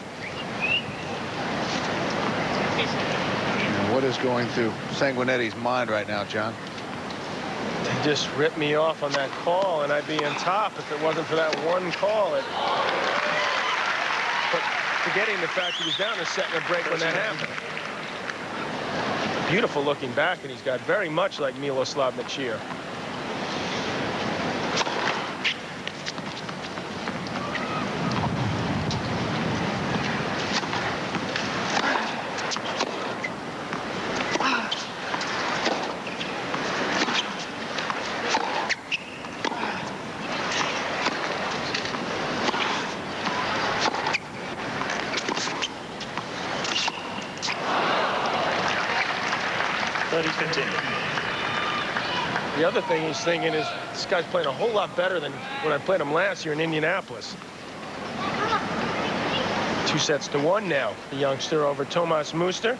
What is going through Sanguinetti's mind right now, John? They just ripped me off on that call, and I'd be on top if it wasn't for that one call. But forgetting the fact he was down a set and a break when that happened. Beautiful looking back, and he's got very much like Miloslav Mechir. The other thing he's thinking is this guy's playing a whole lot better than when I played him last year in Indianapolis. 2-1 now. The youngster over Tomas Muster.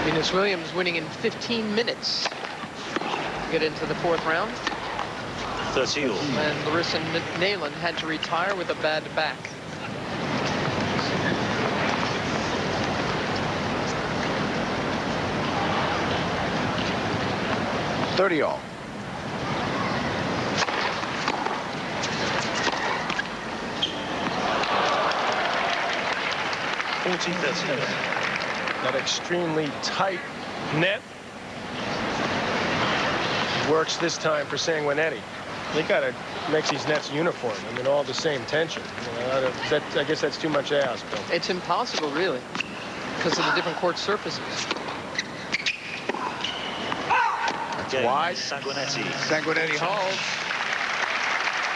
Venus Williams winning in 15 minutes. Get into the 4th round. And Larissa Neiland had to retire with a bad back. All. That extremely tight net works this time for Sanguinetti. They got to make these nets uniform. I mean, all the same tension. You know, I guess that's too much to ask. But it's impossible, really, because of the different court surfaces. Wide. Sanguinetti holds.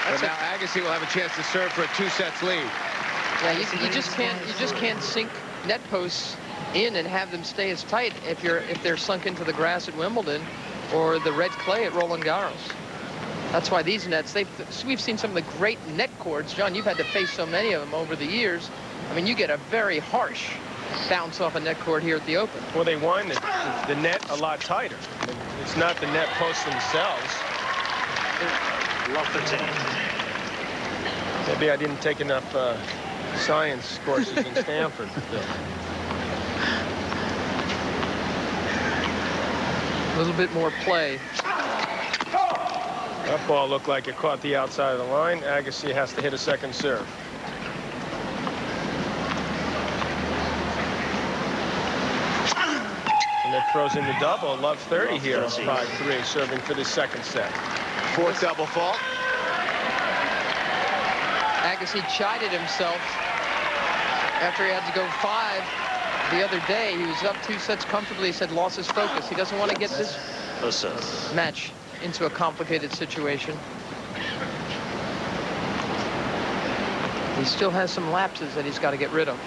But now Agassi will have a chance to serve for a 2-set lead. Yeah, you just can't sink net posts in and have them stay as tight if they're sunk into the grass at Wimbledon or the red clay at Roland Garros. That's why these nets, we've seen some of the great net courts. John, you've had to face so many of them over the years. I mean, you get a very harsh bounce off a net court here at the Open. Well, they wind the net a lot tighter. It's not the net posts themselves. Maybe I didn't take enough science courses in Stanford. A little bit more play. That ball looked like it caught the outside of the line. Agassi has to hit a second serve. And that throws in the double. Love 30 here. 5-3 serving for the second set. 4th double fault. Agassi chided himself after he had to go 5 the other day. He was up 2 sets comfortably. He said lost his focus. He doesn't want to get this match into a complicated situation. He still has some lapses that he's got to get rid of.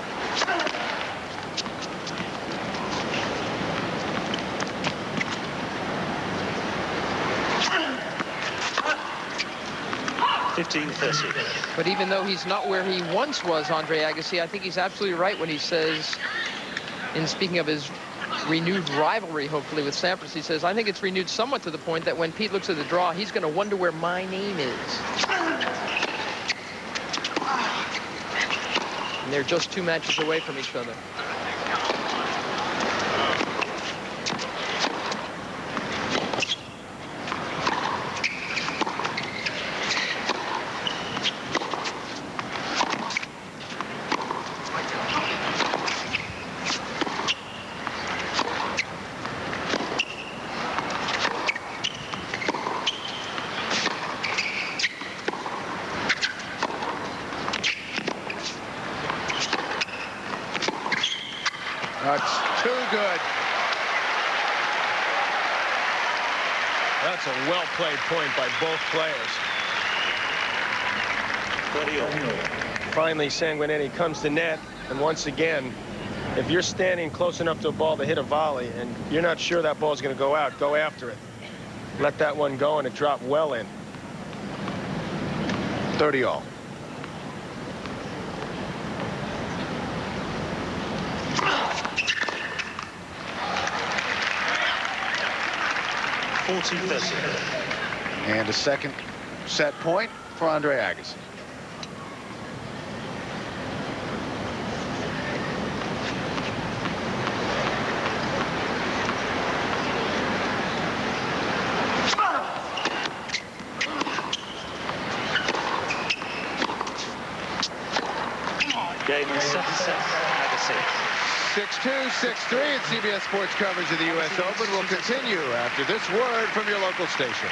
But even though he's not where he once was, Andre Agassi, I think he's absolutely right when he says, in speaking of his renewed rivalry, hopefully, with Sampras. He says, I think it's renewed somewhat to the point that when Pete looks at the draw, he's going to wonder where my name is. And they're just 2 matches away from each other. That's too good. That's a well-played point by both players. 30-all. Finally, Sanguinetti comes to net, and once again, if you're standing close enough to a ball to hit a volley and you're not sure that ball's going to go out, go after it. Let that one go, and it dropped well in. 30-all. And a second set point for Andre Agassi. Game in 7 sets. Agassi. 6-2, 6-3, and CBS Sports coverage of the U.S. Open will continue after this word from your local station.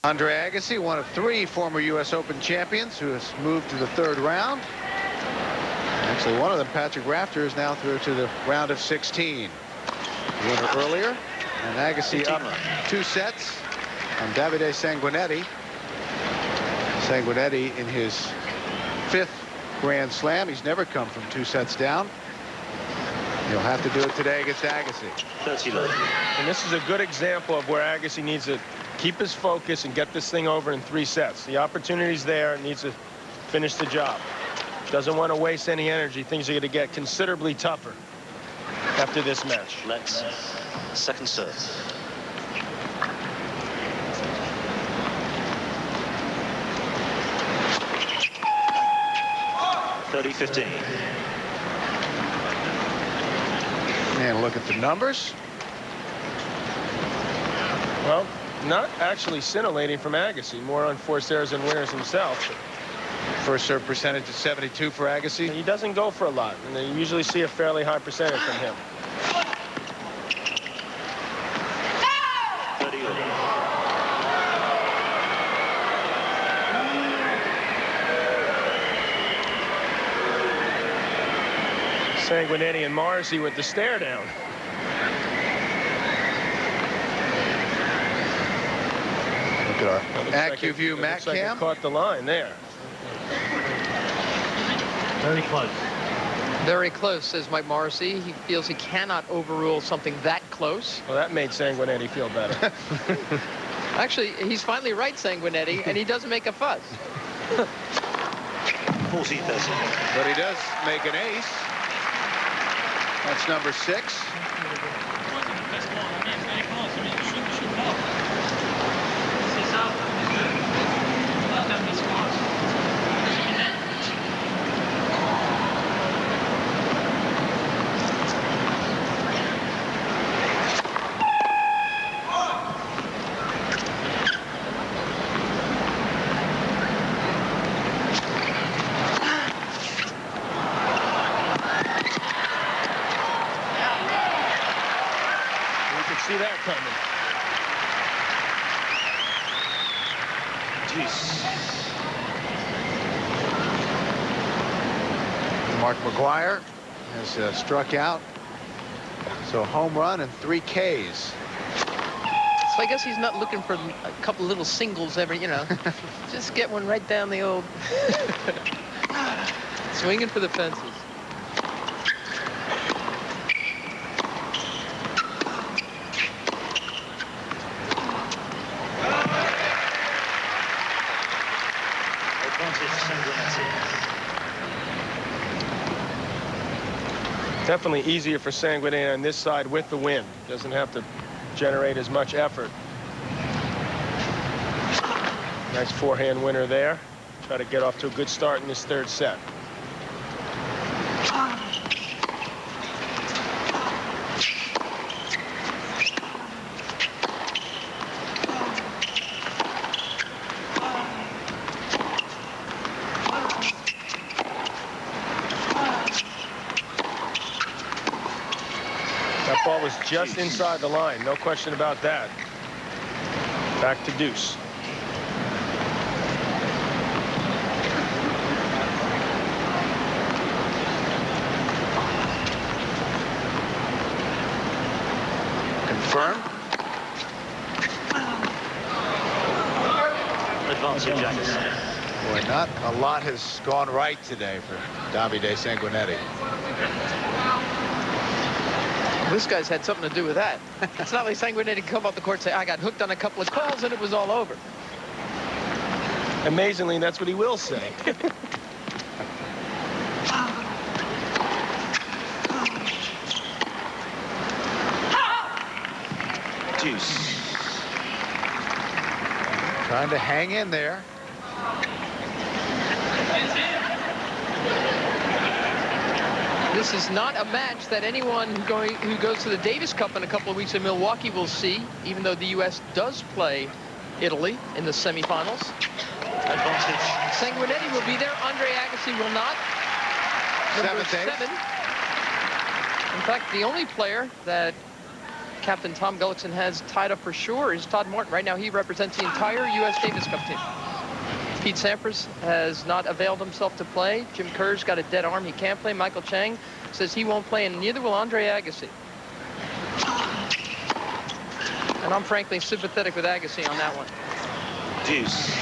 Andre Agassi, one of 3 former U.S. Open champions who has moved to the 3rd round. Actually, one of them, Patrick Rafter, is now through to the round of 16. The winner earlier, and Agassi up 2 sets on Davide Sanguinetti. Sanguinetti in his 5th Grand Slam. He's never come from 2 sets down. He'll have to do it today against Agassi. 30-all. And this is a good example of where Agassi needs to keep his focus and get this thing over in 3 sets. The opportunity's there, needs to finish the job. Doesn't want to waste any energy. Things are going to get considerably tougher after this match. Let's second serve. 30-15. And look at the numbers. Well, not actually scintillating from Agassi. More on forced errors and winners himself. First serve percentage is 72 for Agassi. He doesn't go for a lot, and they usually see a fairly high percentage from him. 30-all. Sanguinetti and Morrissey with the stare down. Look at our AccuView Mac Like Cam. it caught the line there. Very close. Very close, says Mike Morrissey. He feels he cannot overrule something that close. Well, that made Sanguinetti feel better. Actually, he's finally right, Sanguinetti, and he doesn't make a fuss. 40-30. But he does make an ace. That's number 6. See that coming. Jeez. Mark McGuire has struck out. So home run and 3 Ks. So I guess he's not looking for a couple little singles every, you know. Just get one right down the old. Swinging for the fences. Definitely easier for Sanguinetti on this side with the wind. Doesn't have to generate as much effort. Nice forehand winner there. Try to get off to a good start in this third set. That ball was just inside the line, no question about that. Back to deuce. Confirmed. Advantage Agassi. Boy, not a lot has gone right today for Davide Sanguinetti. This guy's had something to do with that. It's not like Sanguinetti can come off the court and say, I got hooked on a couple of calls and it was all over. Amazingly, that's what he will say. Deuce. Trying to hang in there. This is not a match that anyone who goes to the Davis Cup in a couple of weeks in Milwaukee will see, even though the U.S. does play Italy in the semifinals. Advantage. Sanguinetti will be there. Andre Agassi will not. Number 7th ace. 7. In fact, the only player that Captain Tom Gullickson has tied up for sure is Todd Martin. Right now, he represents the entire U.S. Davis Cup team. Pete Sampras has not availed himself to play. Jim Kerr's got a dead arm. He can't play. Michael Chang says he won't play, and neither will Andre Agassi. And I'm frankly sympathetic with Agassi on that one. Deuce.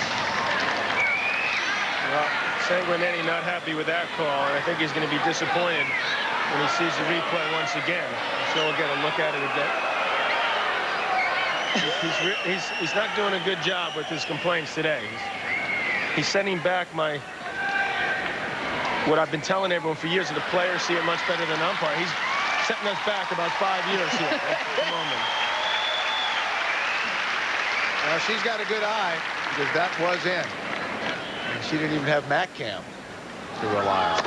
Well, Sanguinetti not happy with that call, and I think he's going to be disappointed when he sees the replay once again. So we'll get a look at it again. He's not doing a good job with his complaints today. He's sending back what I've been telling everyone for years, that the players see it much better than umpire. He's setting us back about 5 years here at the moment. Now, she's got a good eye because that was in. And she didn't even have Mac Cam to rely on.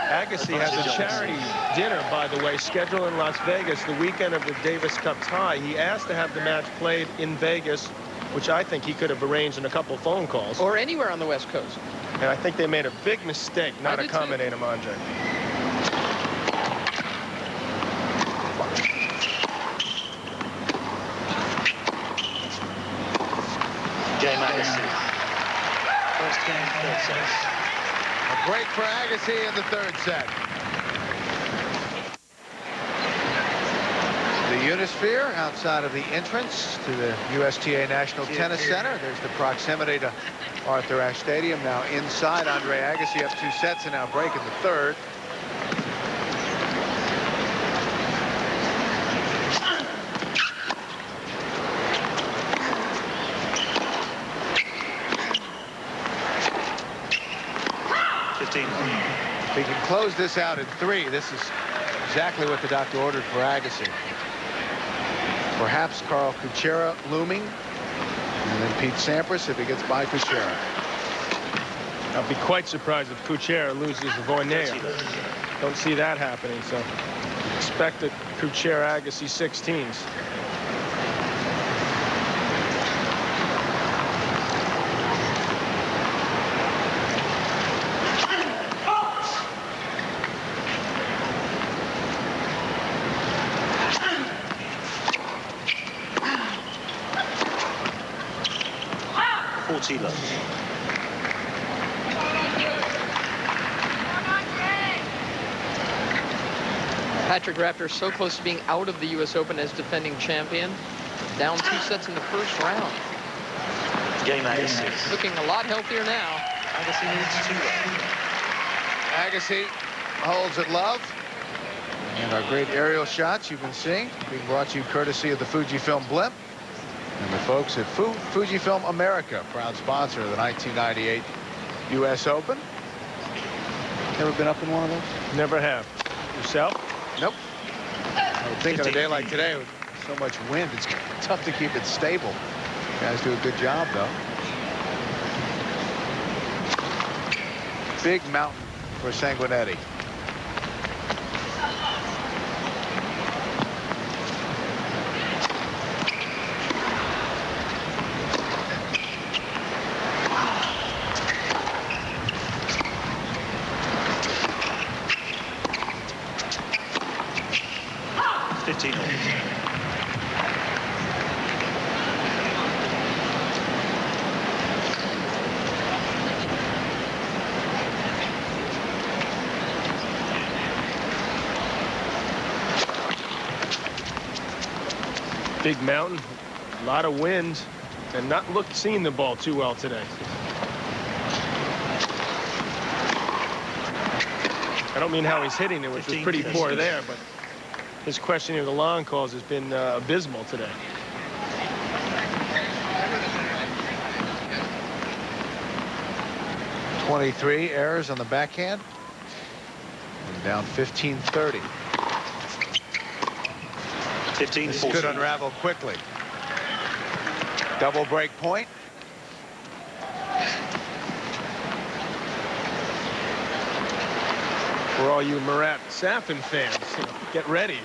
Agassi has a charity dinner, by the way, scheduled in Las Vegas the weekend of the Davis Cup tie. He asked to have the match played in Vegas, which I think he could have arranged in a couple phone calls. Or anywhere on the West Coast. And I think they made a big mistake not accommodating him, Andre. Game Agassi. First game, third set. A break for Agassi in the third set. The Unisphere outside of the entrance to the USTA National Tennis Center. There's the proximity to Arthur Ashe Stadium. Now inside, Andre Agassi up 2 sets and now break in the third. If he can close this out in 3, this is exactly what the doctor ordered for Agassi. Perhaps Carl Kuchera looming, and then Pete Sampras if he gets by Kuchera. I'll be quite surprised if Kuchera loses Voinea. Don't see that happening, so expect a Kuchera Agassi 16s. Patrick Rafter so close to being out of the U.S. Open as defending champion. Down 2 sets in the first round. Game Agassi. Looking a lot healthier now. Agassi needs 2. Agassi holds it love. And our great aerial shots you've been seeing being brought to you courtesy of the Fujifilm Blimp and the folks at Fujifilm America, proud sponsor of the 1998 U.S. Open. Never been up in one of those? Never have. Yourself? Nope. I would think on a day like today with so much wind, it's tough to keep it stable. You guys do a good job, though. Big mountain for Sanguinetti. Big mountain, a lot of wind, and not seeing the ball too well today. I don't mean how he's hitting it, which was pretty poor there, but his questioning of the long calls has been abysmal today. .23 errors on the backhand. And down 15-30. 15-14. This could unravel quickly. Double break point. For all you Murat Safin fans, get ready.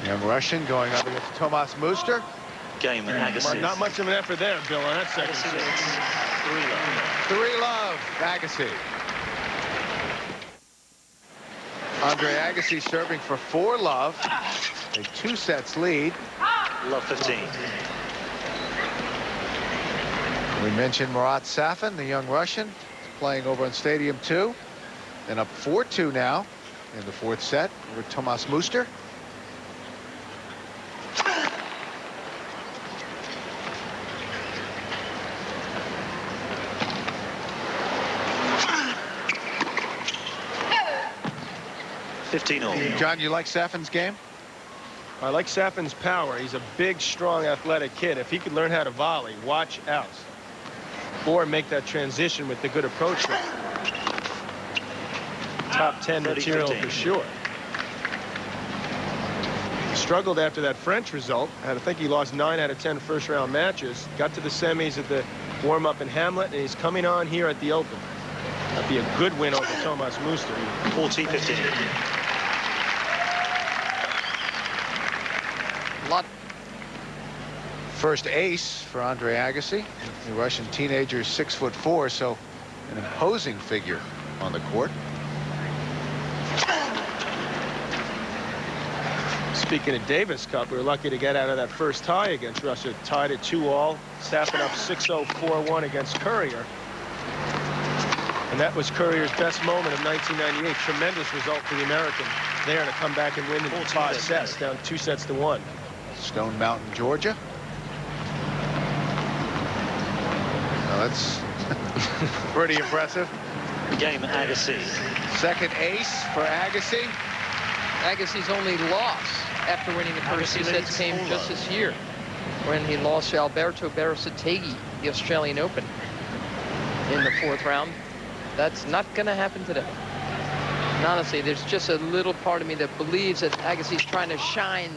Young Russian going up against Tomas Muster. Game and Agassi. Not much of an effort there, Bill, on that second set. 3-love, Agassi. Andre Agassi serving for 4-love. A 2 sets lead. Love 15. We mentioned Murat Safin, the young Russian, playing over on Stadium 2. And up 4-2 now in the 4th set over Tomas Muster. John, you like Safin's game? I like Safin's power. He's a big, strong, athletic kid. If he could learn how to volley, watch out. Or make that transition with the good approach. Top 10 material for sure. He struggled after that French result. I think he lost 9 out of 10 first-round matches. Got to the semis at the warm-up in Hamlet, and he's coming on here at the Open. That'd be a good win over Tomas Muster. 14-15. First ace for Andre Agassi. The Russian teenager is 6'4", so an imposing figure on the court. Speaking of Davis Cup, we were lucky to get out of that first tie against Russia. Tied at 2-all, Safin up 6-0, 4-1 against Courier. And that was Courier's best moment of 1998. Tremendous result for the American there to come back and win in 5 sets, down 2-1. Stone Mountain, Georgia. Now that's pretty impressive. Game Agassi. Second ace for Agassi. Agassi's only loss after winning the first 2 sets came just this year when he lost to Alberto Berasategui, the Australian Open, in the 4th round. That's not going to happen today. And honestly, there's just a little part of me that believes that Agassi's trying to shine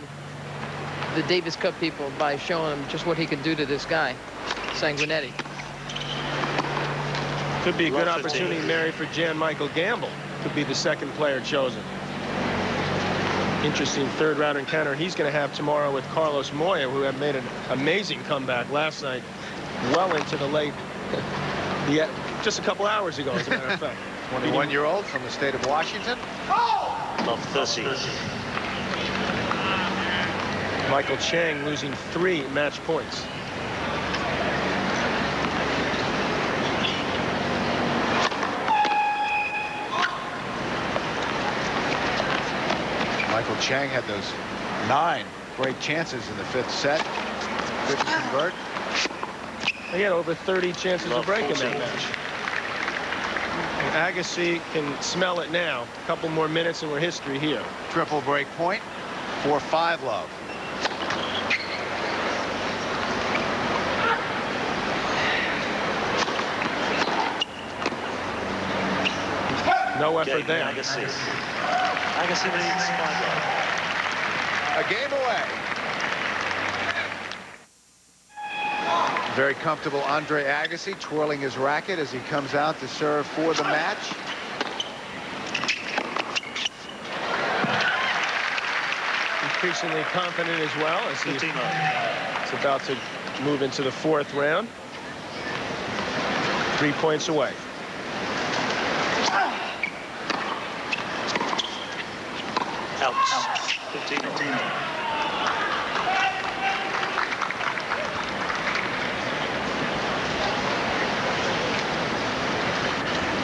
the Davis Cup people by showing them just what he can do to this guy, Sanguinetti. Could be a good opportunity, Mary, for Jan Michael Gamble. Could be the second player chosen. Interesting 3rd round encounter he's going to have tomorrow with Carlos Moya, who had made an amazing comeback last night, well into the late, just a couple hours ago, as a matter of fact. 21-year-old from the state of Washington. Love 30. Michael Chang losing 3 match points. Michael Chang had those 9 great chances in the 5th set. Couldn't convert. He had over 30 chances of breaking that match. Agassi can smell it now. A couple more minutes and we're history here. Triple break point for 5 love. No effort there. Agassi. Agassi leads 5 love. A game away. Very comfortable Andre Agassi twirling his racket as he comes out to serve for the match. Increasingly confident as well as he's about to move into the 4th round. 3 points away. Out. 15.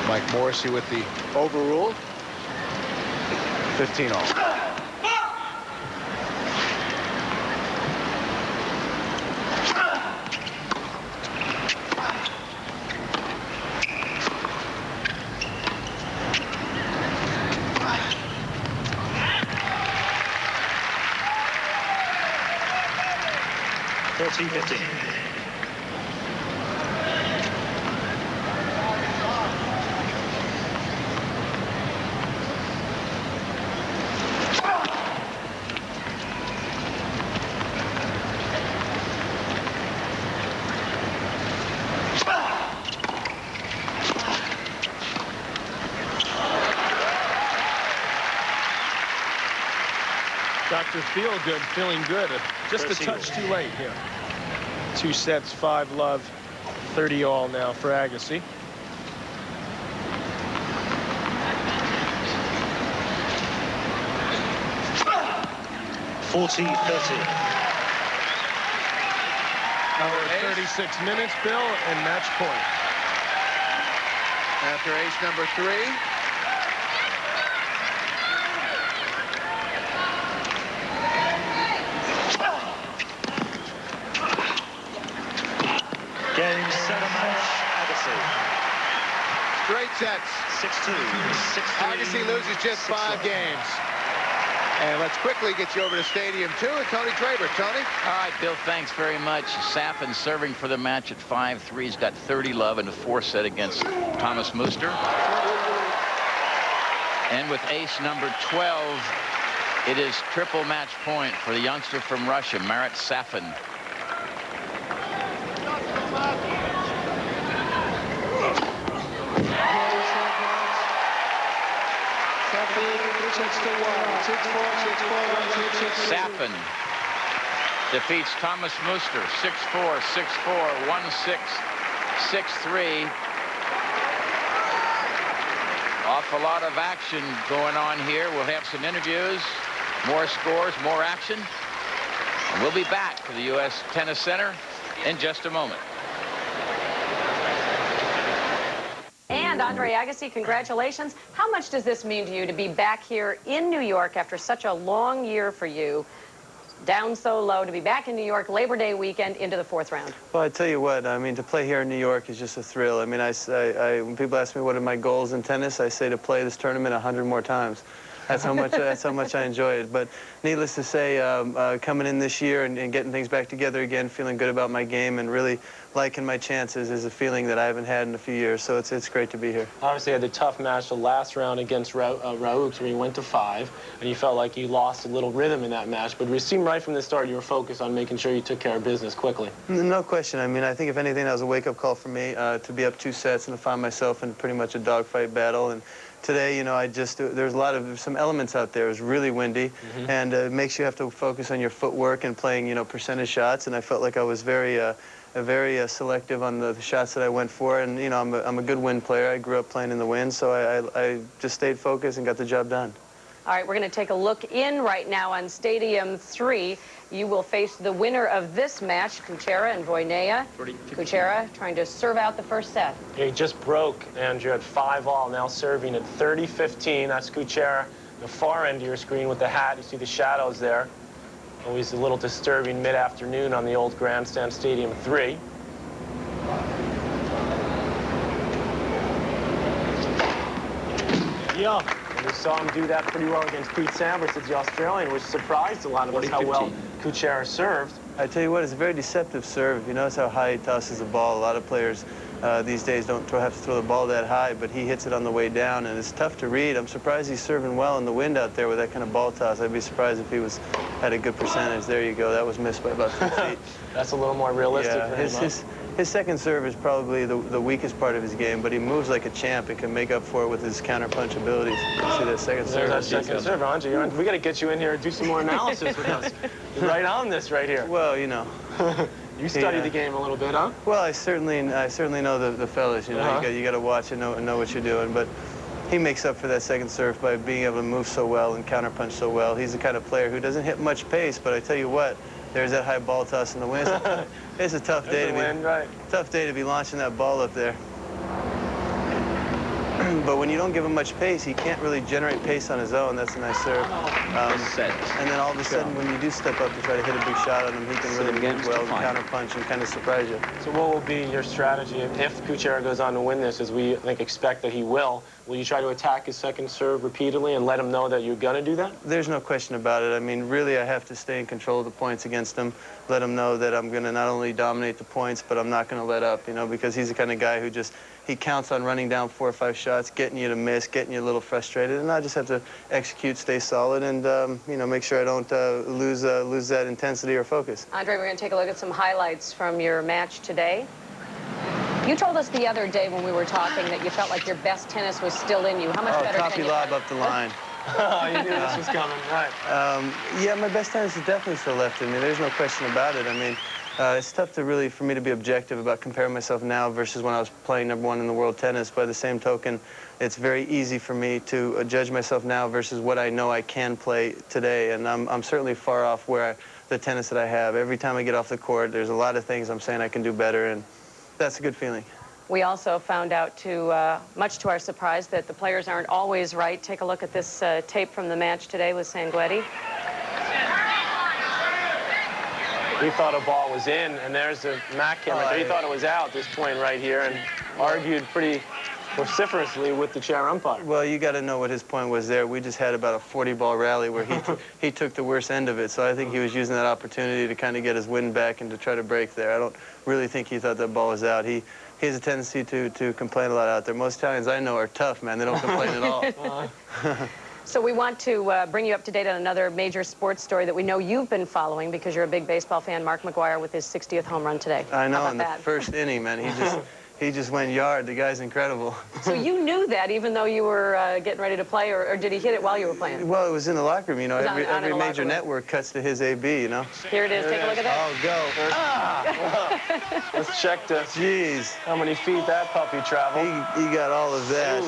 Mike Morrissey with the overrule. 15 all. Dr. Feelgood feeling good. Just a touch too late here. 2 sets, 5 love, 30 all now for Agassi. $40-30. 36 minutes, Bill, and match point. After ace number 3. Game 7 match, Agassi. Straight sets. 6-2, 6-3. Agassi loses just 5 games. And let's quickly get you over to Stadium 2 and Tony Traber. Tony? All right, Bill, thanks very much. Safin serving for the match at 5-3. He's got 30 love in the 4th set against Thomas Muster. And with ace number 12, it is triple match point for the youngster from Russia, Marat Safin. Safin defeats Thomas Muster 6-4, 6-4, 1-6, 6-3. Awful lot of action going on here. We'll have some interviews, more scores, more action. And we'll be back to the U.S. Tennis Center in just a moment. And Andre Agassi, congratulations. How much does this mean to you to be back here in New York after such a long year for you? Down so low, to be back in New York Labor Day weekend into the 4th round. Well, I tell you what, I mean, to play here in New York is just a thrill. I mean, when people ask me what are my goals in tennis, I say to play this tournament 100 more times. That's how much I enjoy it. But needless to say, coming in this year and getting things back together again, feeling good about my game and really liking my chances is a feeling that I haven't had in a few years. So it's great to be here. Obviously, you had the tough match the last round against Raoult, where you went to 5, and you felt like you lost a little rhythm in that match. But it seemed right from the start you were focused on making sure you took care of business quickly. No question. I mean, I think if anything, that was a wake-up call for me to be up 2 sets and to find myself in pretty much a dogfight battle. And today, you know, there's some elements out there. It was really windy, and it makes you have to focus on your footwork and playing, you know, percentage shots. And I felt like I was very selective on the shots that I went for. And, you know, I'm a good wind player. I grew up playing in the wind, so I just stayed focused and got the job done. All right, we're going to take a look in right now on Stadium 3. You will face the winner of this match, Kuchera and Voinea. Kuchera trying to serve out the first set. Yeah, he just broke, Andrew, at 5 all, now serving at 30-15. That's Kuchera, the far end of your screen with the hat. You see the shadows there. Always a little disturbing mid-afternoon on the old Grandstand Stadium 3. Yeah. And we saw him do that pretty well against Pete Sampras at the Australian, which surprised a lot of us how well Kuchera served. I tell you what, it's a very deceptive serve. If you notice how high he tosses the ball, a lot of players these days don't have to throw the ball that high, but he hits it on the way down, and it's tough to read. I'm surprised he's serving well in the wind out there with that kind of ball toss. I'd be surprised if he had a good percentage. There you go. That was missed by about 2 feet. That's a little more realistic Yeah, for him. his second serve is probably the weakest part of his game, but he moves like a champ and can make up for it with his counterpunch abilities. See that second serve? There's that second serve, Andre. We got to get you in here and do some more analysis with us. You're right on this right here. Well, you know. You study the game a little bit, huh? Well, I certainly know the fellas. You know, you got to watch and know what you're doing. But he makes up for that second serve by being able to move so well and counterpunch so well. He's the kind of player who doesn't hit much pace, but I tell you what, there's that high ball toss in the wind. It's a tough day to be launching that ball up there. But when you don't give him much pace, he can't really generate pace on his own. That's a nice serve. And then all of a sudden, when you do step up to try to hit a big shot on him, he can really move well and counterpunch and kind of surprise you. So what will be your strategy if Kuchera goes on to win this, as we expect that he will? Will you try to attack his second serve repeatedly and let him know that you're going to do that? There's no question about it. I mean, really, I have to stay in control of the points against him, let him know that I'm going to not only dominate the points, but I'm not going to let up, you know, because he's the kind of guy who he counts on running down 4 or 5 shots, getting you to miss, getting you a little frustrated, and I just have to execute, stay solid, and you know, make sure I don't lose that intensity or focus. Andre, we're going to take a look at some highlights from your match today. You told us the other day when we were talking that you felt like your best tennis was still in you. How much better copy can you lob play? up the line. Oh, you knew this was coming, right? Yeah, my best tennis is definitely still left in me. There's no question about it. I mean, it's tough for me to be objective about comparing myself now versus when I was playing #1 in the world tennis. By the same token, it's very easy for me to judge myself now versus what I know I can play today. And I'm certainly far off the tennis that I have. Every time I get off the court, there's a lot of things I'm saying I can do better, and that's a good feeling. We also found out, much to our surprise, that the players aren't always right. Take a look at this tape from the match today with Sanguinetti. He thought a ball was in, and there's the Mac camera. He thought it was out at this point right here, and argued pretty vociferously with the chair umpire. Well, you got to know what his point was there. We just had about a 40-ball rally where he took the worst end of it, so I think he was using that opportunity to kind of get his wind back and to try to break there. I don't really think he thought that ball was out. He has a tendency to complain a lot out there. Most Italians I know are tough, man. They don't complain at all. So we want to bring you up to date on another major sports story that we know you've been following because you're a big baseball fan. Mark McGwire with his 60th home run today. I know, in the first inning, man. He just went yard. The guy's incredible. So you knew that even though you were getting ready to play, or did he hit it while you were playing? Well, it was in the locker room, you know. Every major network cuts to his AB, you know. Here it is. Take a look at that. Oh, go. Ah! Let's check to Jeez. How many feet that puppy traveled. He got all of that.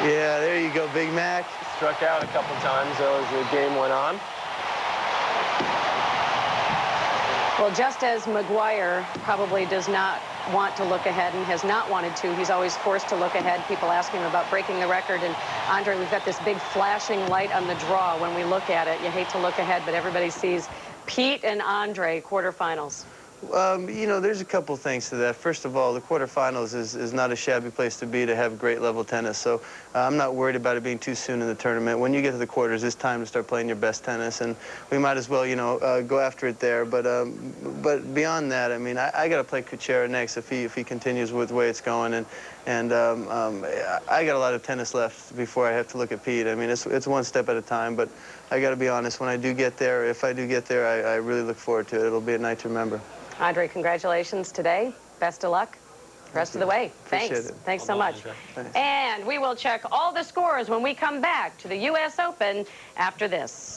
Yeah, there you go, Big Mac. Struck out a couple times, though, as the game went on. Well, just as McGwire probably does not want to look ahead and has not wanted to, he's always forced to look ahead. People ask him about breaking the record. And, Andre, we've got this big flashing light on the draw when we look at it. You hate to look ahead, but everybody sees Pete and Andre quarterfinals. You know, there's a couple things to that. First of all, the quarterfinals is not a shabby place to be to have great level tennis. So I'm not worried about it being too soon in the tournament. When you get to the quarters, it's time to start playing your best tennis, and we might as well, you know, go after it there. But beyond that, I mean, I got to play Kuchera next if he continues with the way it's going, and I got a lot of tennis left before I have to look at Pete. I mean, it's one step at a time, but I got to be honest. When I do get there, if I do get there, I really look forward to it. It'll be a night to remember. Andre, congratulations today. Best of luck rest of the way. Thanks. Thanks so much. And we will check all the scores when we come back to the U.S. Open after this.